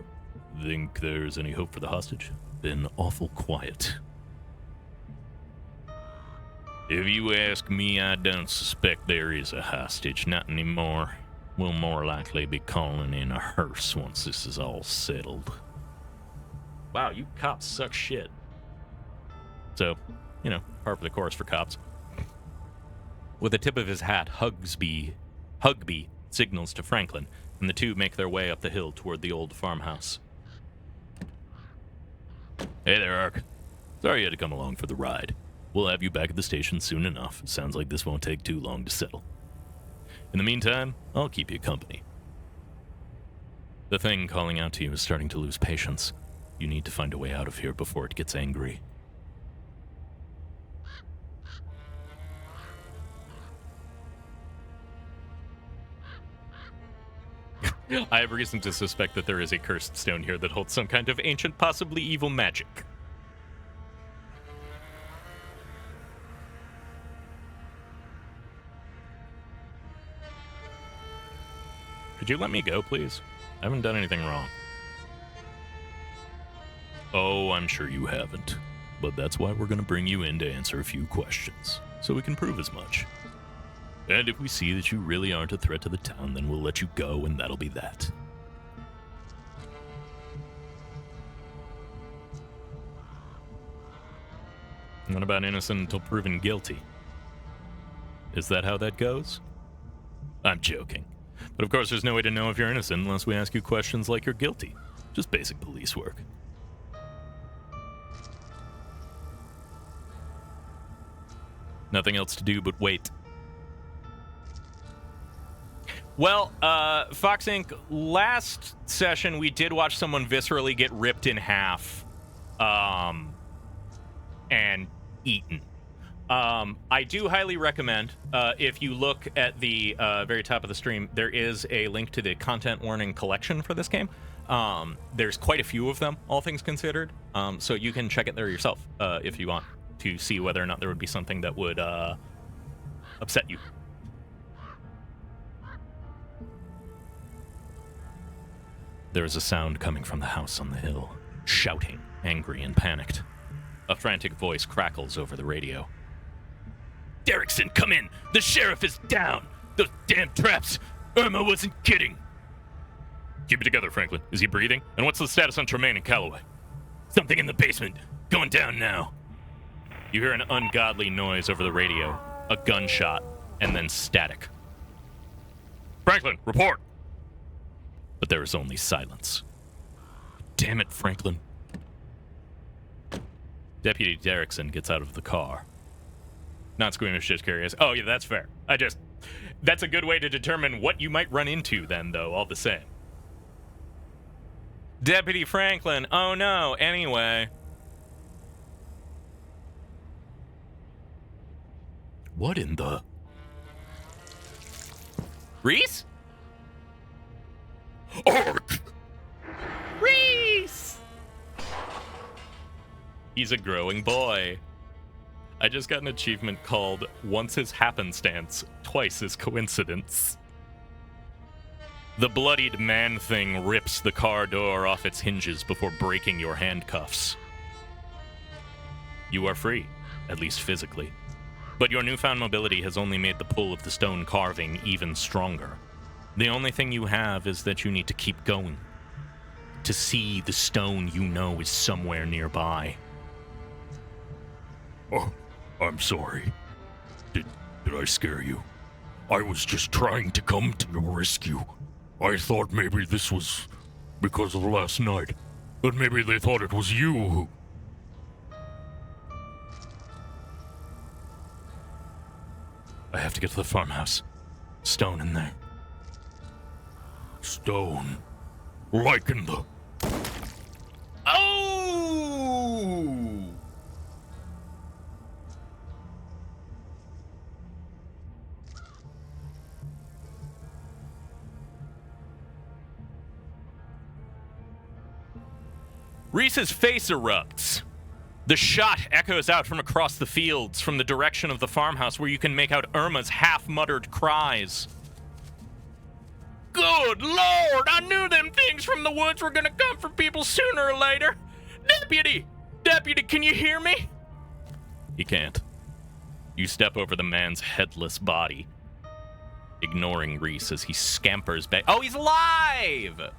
Think there's any hope for the hostage? Been awful quiet. If you ask me, I don't suspect there is a hostage, not anymore. We'll more likely be calling in a hearse once this is all settled. Wow, you cops suck shit. So, par for the course for cops. With the tip of his hat, Hugby signals to Franklin, and the two make their way up the hill toward the old farmhouse. Hey there, Ark. Sorry you had to come along for the ride. We'll have you back at the station soon enough. Sounds like this won't take too long to settle. In the meantime, I'll keep you company. The thing calling out to you is starting to lose patience. You need to find a way out of here before it gets angry. I have reason to suspect that there is a cursed stone here that holds some kind of ancient, possibly evil magic. Could you let me go, please? I haven't done anything wrong. Oh, I'm sure you haven't. But that's why we're going to bring you in to answer a few questions, so we can prove as much. And if we see that you really aren't a threat to the town, then we'll let you go, and that'll be that. What about innocent until proven guilty? Is that how that goes? I'm joking. But of course, there's no way to know if you're innocent unless we ask you questions like you're guilty. Just basic police work. Nothing else to do but wait. Well, Fox Inc., last session we did watch someone viscerally get ripped in half and eaten. I do highly recommend, if you look at the very top of the stream, there is a link to the content warning collection for this game. There's quite a few of them, all things considered, so you can check it there yourself if you want to see whether or not there would be something that would upset you. There is a sound coming from the house on the hill, shouting, angry and panicked. A frantic voice crackles over the radio. Derrickson, come in! The sheriff is down! Those damn traps! Irma wasn't kidding! Keep it together, Franklin. Is he breathing? And what's the status on Tremaine and Calloway? Something in the basement. Going down now. You hear an ungodly noise over the radio, a gunshot, and then static. Franklin, report! But there is only silence. Damn it, Franklin. Deputy Derrickson gets out of the car. Not squeamish, just curious. Oh, yeah, that's fair. That's a good way to determine what you might run into then, though, all the same. Deputy Franklin, oh no, anyway. What in the... Reese? Ark! Reese! He's a growing boy. I just got an achievement called Once His Happenstance, Twice His Coincidence. The bloodied man-thing rips the car door off its hinges before breaking your handcuffs. You are free, at least physically. But your newfound mobility has only made the pull of the stone carving even stronger. The only thing you have is that you need to keep going. To see the stone you know is somewhere nearby. Oh, I'm sorry. Did I scare you? I was just trying to come to your rescue. I thought maybe this was because of last night. But maybe they thought it was you who... I have to get to the farmhouse. Stone in there. Stone. Like in the... Oh! Reese's face erupts. The shot echoes out from across the fields, from the direction of the farmhouse where you can make out Irma's half-muttered cries. Good Lord! I knew them things from the woods were gonna come for people sooner or later! Deputy! Deputy, can you hear me? He can't. You step over the man's headless body, ignoring Reese as he scampers back. Oh, he's alive!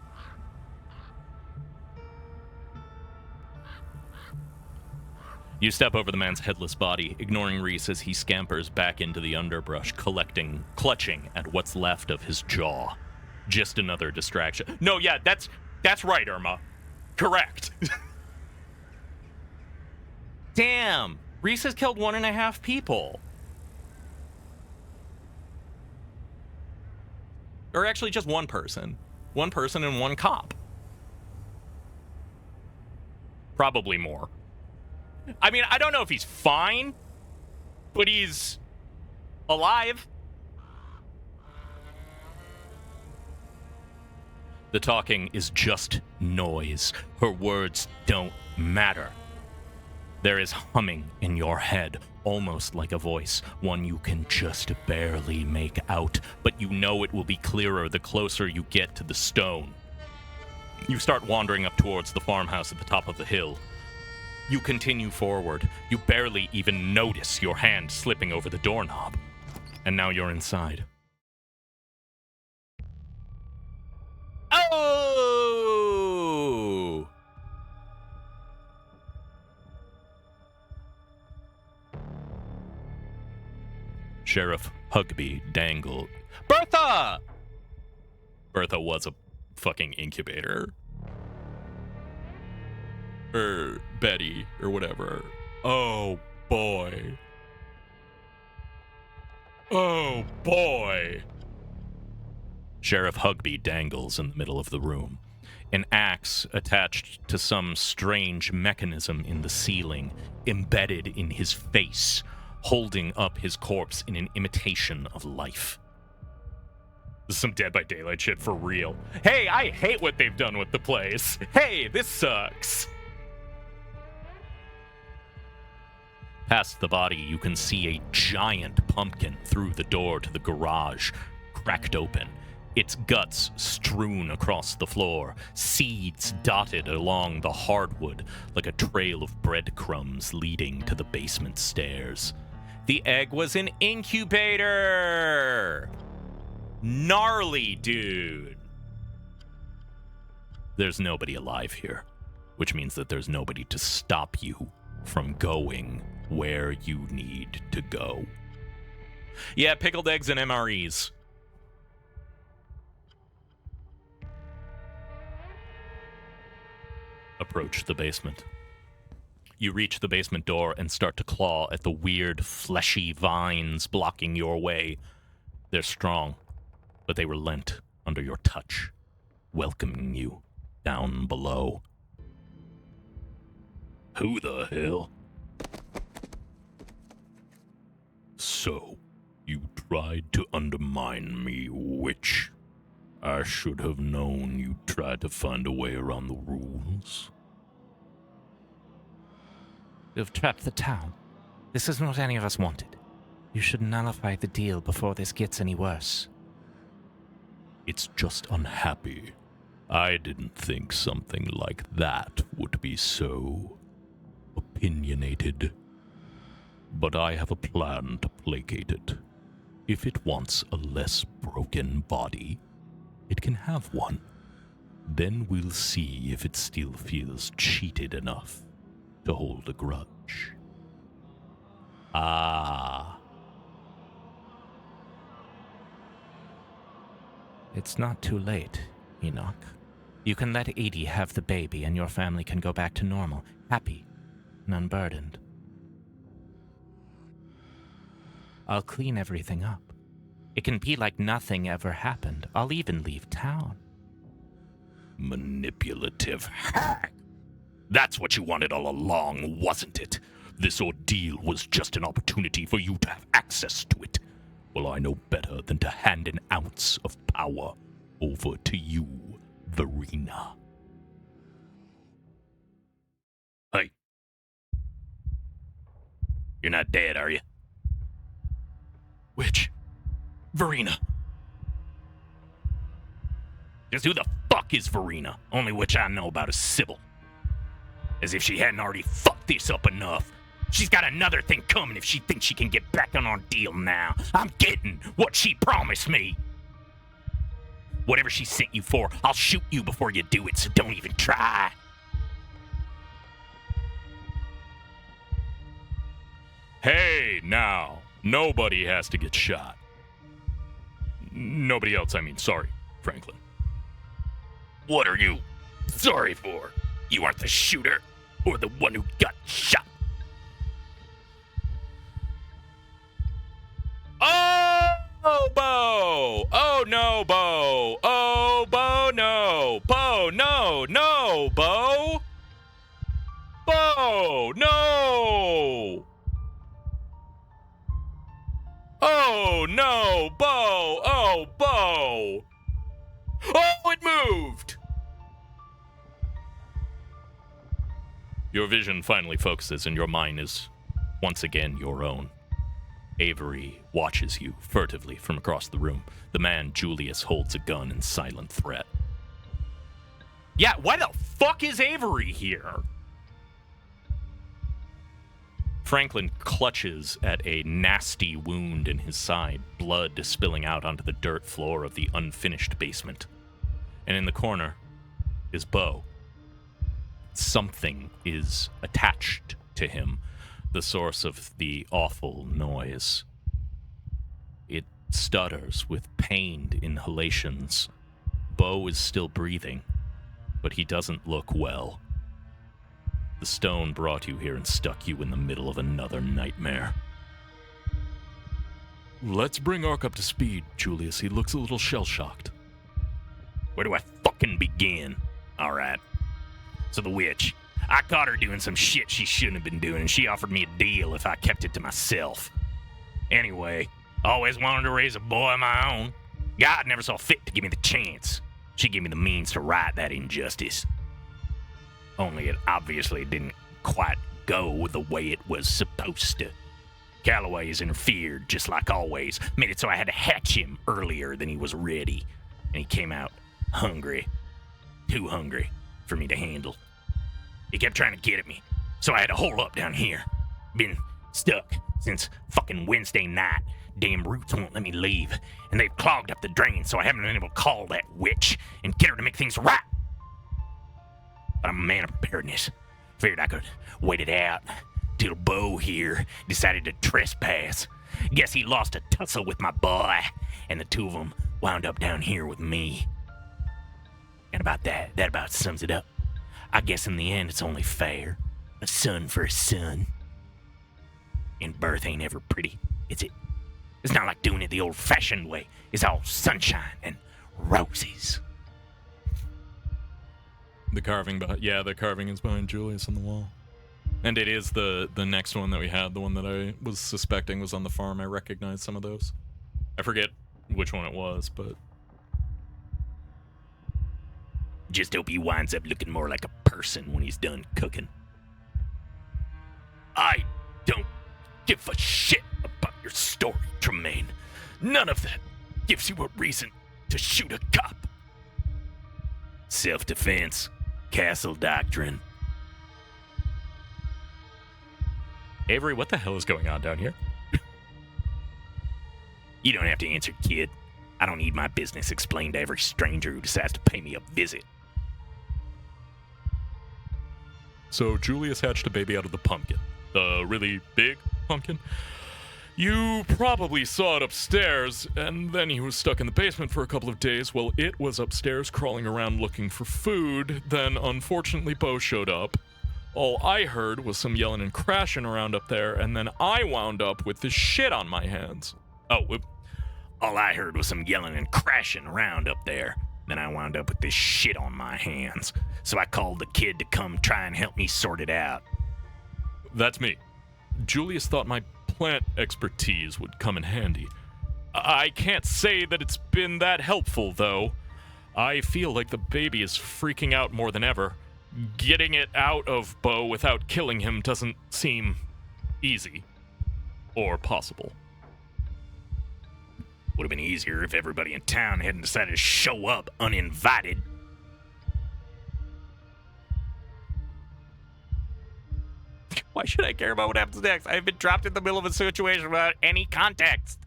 You step over the man's headless body, ignoring Reese as he scampers back into the underbrush, clutching at what's left of his jaw. Just another distraction. No, yeah, that's right, Irma. Correct. Damn, Reese has killed 1.5 people. Or actually just one person. One person and one cop. Probably more. I mean, I don't know if he's fine, but he's alive. The talking is just noise. Her words don't matter. There is humming in your head, almost like a voice, one you can just barely make out, but you know it will be clearer the closer you get to the stone. You start wandering up towards the farmhouse at the top of the hill. You continue forward. You barely even notice your hand slipping over the doorknob. And now you're inside. Oh! Sheriff Hugby dangled. Bertha! Bertha was a fucking incubator. Or Betty, or whatever. Oh, boy. Oh, boy. Sheriff Hugby dangles in the middle of the room. An axe attached to some strange mechanism in the ceiling, embedded in his face, holding up his corpse in an imitation of life. This is some Dead by Daylight shit for real. Hey, I hate what they've done with the place. Hey, this sucks. Past the body, you can see a giant pumpkin through the door to the garage, cracked open. Its guts strewn across the floor, seeds dotted along the hardwood like a trail of breadcrumbs leading to the basement stairs. The egg was an incubator! Gnarly, dude! There's nobody alive here, which means that there's nobody to stop you from going where you need to go. Yeah, pickled eggs and MREs. Approach the basement. You reach the basement door and start to claw at the weird, fleshy vines blocking your way. They're strong, but they relent under your touch, welcoming you down below. Who the hell? So, you tried to undermine me, witch. I should have known you'd try to find a way around the rules. You've trapped the town. This isn't what any of us wanted. You should nullify the deal before this gets any worse. It's just unhappy. I didn't think something like that would be so opinionated. But I have a plan to placate it. If it wants a less broken body, it can have one. Then we'll see if it still feels cheated enough to hold a grudge. Ah. It's not too late, Enoch. You can let Edie have the baby and your family can go back to normal, happy and unburdened. I'll clean everything up. It can be like nothing ever happened. I'll even leave town. Manipulative hack. That's what you wanted all along, wasn't it? This ordeal was just an opportunity for you to have access to it. Well, I know better than to hand an ounce of power over to you, Verena. Hey. You're not dead, are you? Which? Verena. Just who the fuck is Verena? Only which I know about is Sybil. As if she hadn't already fucked this up enough. She's got another thing coming if she thinks she can get back on our deal now. I'm getting what she promised me. Whatever she sent you for, I'll shoot you before you do it, so don't even try. Now, nobody has to get shot. Nobody else, I mean. Sorry, Franklin. What are you sorry for? You aren't the shooter or the one who got shot. Oh, Bo! Oh, no, Bo! Oh, Bo, no! Bo, no! No, Bo! Bo, no! Oh, no, Bo! Oh, Bo! Oh, it moved! Your vision finally focuses and your mind is once again your own. Avery watches you furtively from across the room. The man, Julius, holds a gun in silent threat. Yeah, why the fuck is Avery here? Franklin clutches at a nasty wound in his side, blood spilling out onto the dirt floor of the unfinished basement. And in the corner is Bo. Something is attached to him, the source of the awful noise. It stutters with pained inhalations. Bo is still breathing, but he doesn't look well. The stone brought you here and stuck you in the middle of another nightmare. Let's bring Ark up to speed, Julius. He looks a little shell-shocked. Where do I fucking begin? Alright. So the witch. I caught her doing some shit she shouldn't have been doing, and she offered me a deal if I kept it to myself. Anyway, always wanted to raise a boy of my own. God never saw fit to give me the chance. She gave me the means to right that injustice. Only it obviously didn't quite go the way it was supposed to. Calloway has interfered, just like always. Made it so I had to hatch him earlier than he was ready. And he came out hungry. Too hungry for me to handle. He kept trying to get at me, so I had to hole up down here. Been stuck since fucking Wednesday night. Damn roots won't let me leave, and they've clogged up the drain, so I haven't been able to call that witch and get her to make things right. But I'm a man of preparedness. Figured I could wait it out till Bo here decided to trespass. Guess he lost a tussle with my boy, and the two of them wound up down here with me. And that about sums it up. I guess in the end it's only fair. A son for a son. And birth ain't ever pretty, is it? It's not like doing it the old-fashioned way. It's all sunshine and roses. The carving is behind Julius on the wall. And it is the next one that we had, the one that I was suspecting was on the farm. I recognized some of those. I forget which one it was, but... Just hope he winds up looking more like a person when he's done cooking. I don't give a shit about your story, Tremaine. None of that gives you a reason to shoot a cop. Self-defense, castle doctrine. Avery, what the hell is going on down here? You don't have to answer, kid. I don't need my business explained to every stranger who decides to pay me a visit. So Julius hatched a baby out of the pumpkin. The really big pumpkin. You probably saw it upstairs, and then he was stuck in the basement for a couple of days. Well, it was upstairs crawling around looking for food. Then, unfortunately, Bo showed up. All I heard was some yelling and crashing around up there, and then I wound up with this shit on my hands. All I heard was some yelling and crashing around up there. Then I wound up with this shit on my hands. So I called the kid to come try and help me sort it out. That's me. Julius thought my plant expertise would come in handy. I can't say that it's been that helpful, though. I feel like the baby is freaking out more than ever. Getting it out of Bo without killing him doesn't seem easy. Or possible. Would have been easier if everybody in town hadn't decided to show up uninvited. Why should I care about what happens next? I've been dropped in the middle of a situation without any context.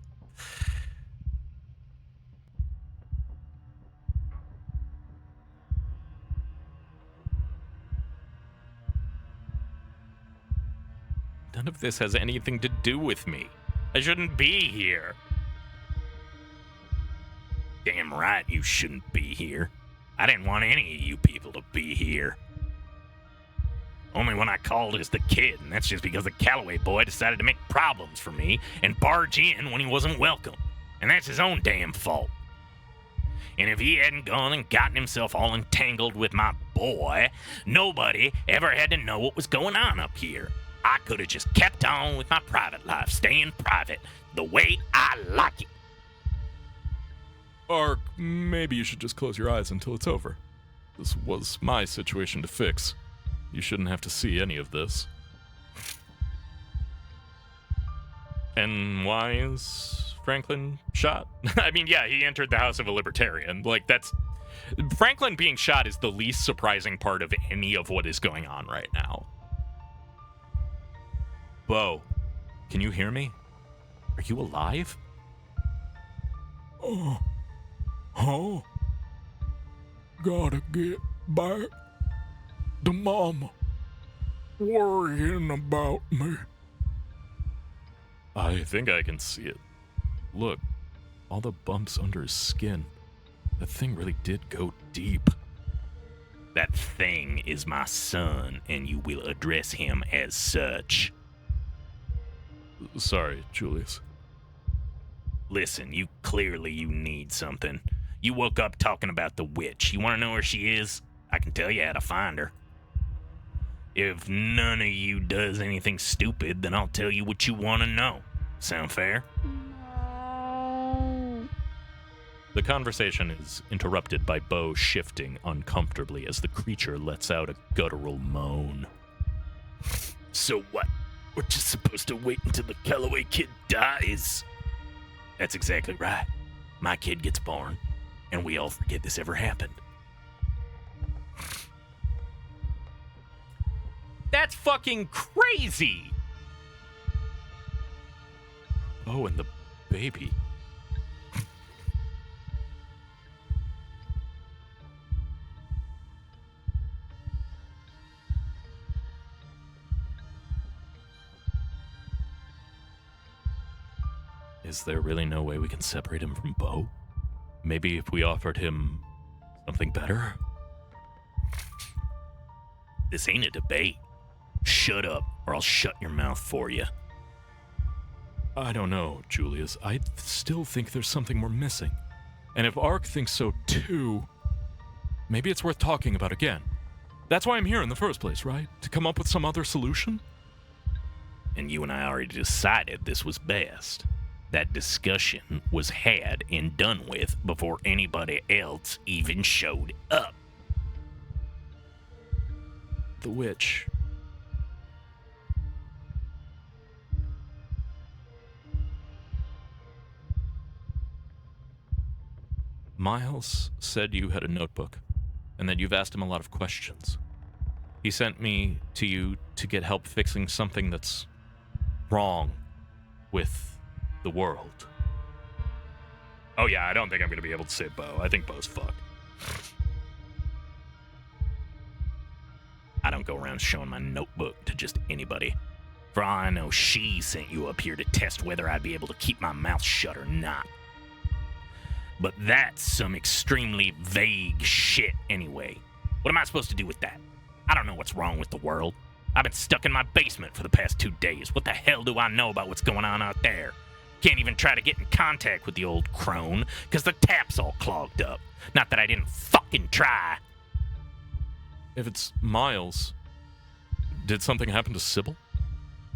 None of this has anything to do with me. I shouldn't be here. Damn right you shouldn't be here. I didn't want any of you people to be here. Only one I called is the kid, and that's just because the Calloway boy decided to make problems for me and barge in when he wasn't welcome. And that's his own damn fault. And if he hadn't gone and gotten himself all entangled with my boy, nobody ever had to know what was going on up here. I could have just kept on with my private life, staying private, the way I like it. Ark, maybe you should just close your eyes until it's over. This was my situation to fix. You shouldn't have to see any of this. And why is Franklin shot? I mean, yeah, he entered the house of a libertarian. Like, that's... Franklin being shot is the least surprising part of any of what is going on right now. Bo, can you hear me? Are you alive? Huh? Gotta get back to Mama. Worrying about me. I think I can see it. Look, all the bumps under his skin. That thing really did go deep. That thing is my son, and you will address him as such. Sorry, Julius. Listen, you need something. You woke up talking about the witch. You want to know where she is? I can tell you how to find her. If none of you does anything stupid, then I'll tell you what you want to know. Sound fair? The conversation is interrupted by Bo shifting uncomfortably as the creature lets out a guttural moan. So what? We're just supposed to wait until the Calloway kid dies? That's exactly right. My kid gets born, and we all forget this ever happened. That's fucking crazy! Oh, and the baby. Is there really no way we can separate him from Bo? Maybe if we offered him something better? This ain't a debate. Shut up, or I'll shut your mouth for you. I don't know, Julius. I still think there's something we're missing. And if Ark thinks so too, maybe it's worth talking about again. That's why I'm here in the first place, right? To come up with some other solution? And you and I already decided this was best. That discussion was had and done with before anybody else even showed up. The witch. Miles said you had a notebook, and that you've asked him a lot of questions. He sent me to you to get help fixing something that's wrong with the world. Oh yeah, I don't think I'm gonna be able to save Bo. I think Bo's fucked. I don't go around showing my notebook to just anybody. For all I know, she sent you up here to test whether I'd be able to keep my mouth shut or not. But that's some extremely vague shit anyway. What am I supposed to do with that? I don't know what's wrong with the world. I've been stuck in my basement for the past 2 days. What the hell do I know about what's going on out there? Can't even try to get in contact with the old crone, because the tap's all clogged up. Not that I didn't fucking try. If it's Miles, did something happen to Sybil?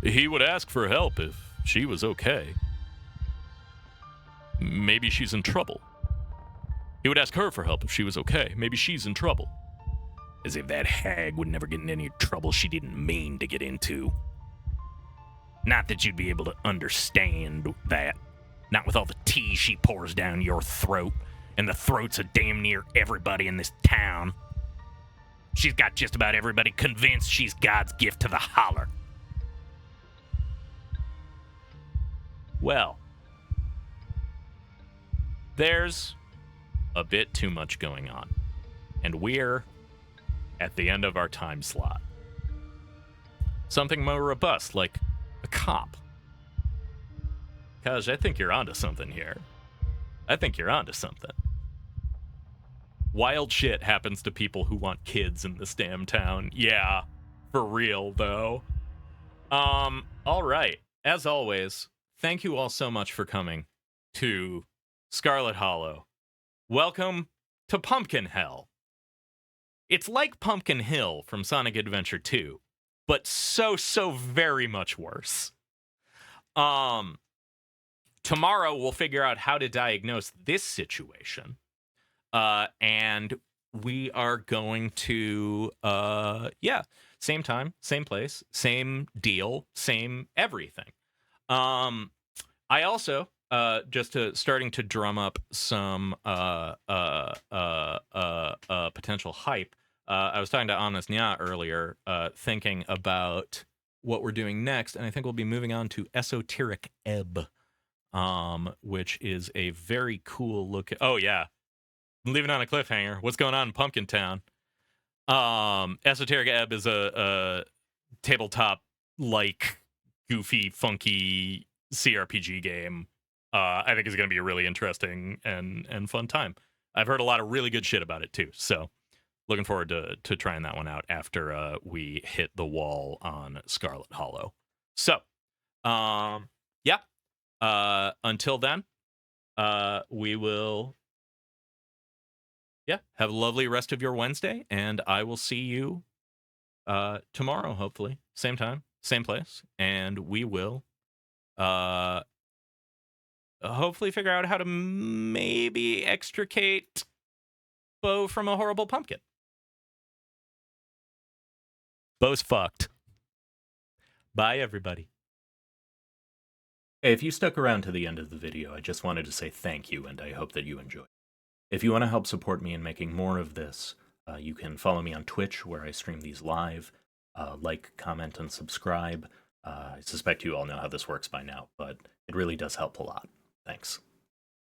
He would ask for help if she was okay. Maybe she's in trouble. He would ask her for help if she was okay. Maybe she's in trouble. As if that hag would never get in any trouble she didn't mean to get into. Not that you'd be able to understand that. Not with all the tea she pours down your throat, and the throats of damn near everybody in this town. She's got just about everybody convinced she's God's gift to the holler. Well, there's a bit too much going on, and we're at the end of our time slot. Something more robust, like a cop. Kaj, I think you're onto something here. I think you're onto something. Wild shit happens to people who want kids in this damn town. Yeah, for real, though. All right. As always, thank you all so much for coming to Scarlet Hollow. Welcome to Pumpkin Hell. It's like Pumpkin Hill from Sonic Adventure 2, but so very much worse. Tomorrow we'll figure out how to diagnose this situation. And we are going to, same time, same place, same deal, same everything. I also, starting to drum up some, potential hype. I was talking to Honest Nya earlier, thinking about what we're doing next, and I think we'll be moving on to Esoteric Ebb, which is a very cool look. Oh, yeah. Leaving on a cliffhanger. What's going on in Pumpkin Town? Esoteric Ebb is a tabletop like goofy, funky CRPG game. I think it's going to be a really interesting and fun time. I've heard a lot of really good shit about it too. So looking forward to trying that one out after we hit the wall on Scarlet Hollow. So until then, we will have a lovely rest of your Wednesday, and I will see you tomorrow, hopefully. Same time, same place, and we will hopefully figure out how to maybe extricate Bo from a horrible pumpkin. Bo's fucked. Bye, everybody. Hey, if you stuck around to the end of the video, I just wanted to say thank you, and I hope that you enjoyed. If you want to help support me in making more of this, you can follow me on Twitch, where I stream these live. Like, comment, and subscribe. I suspect you all know how this works by now, but it really does help a lot. Thanks.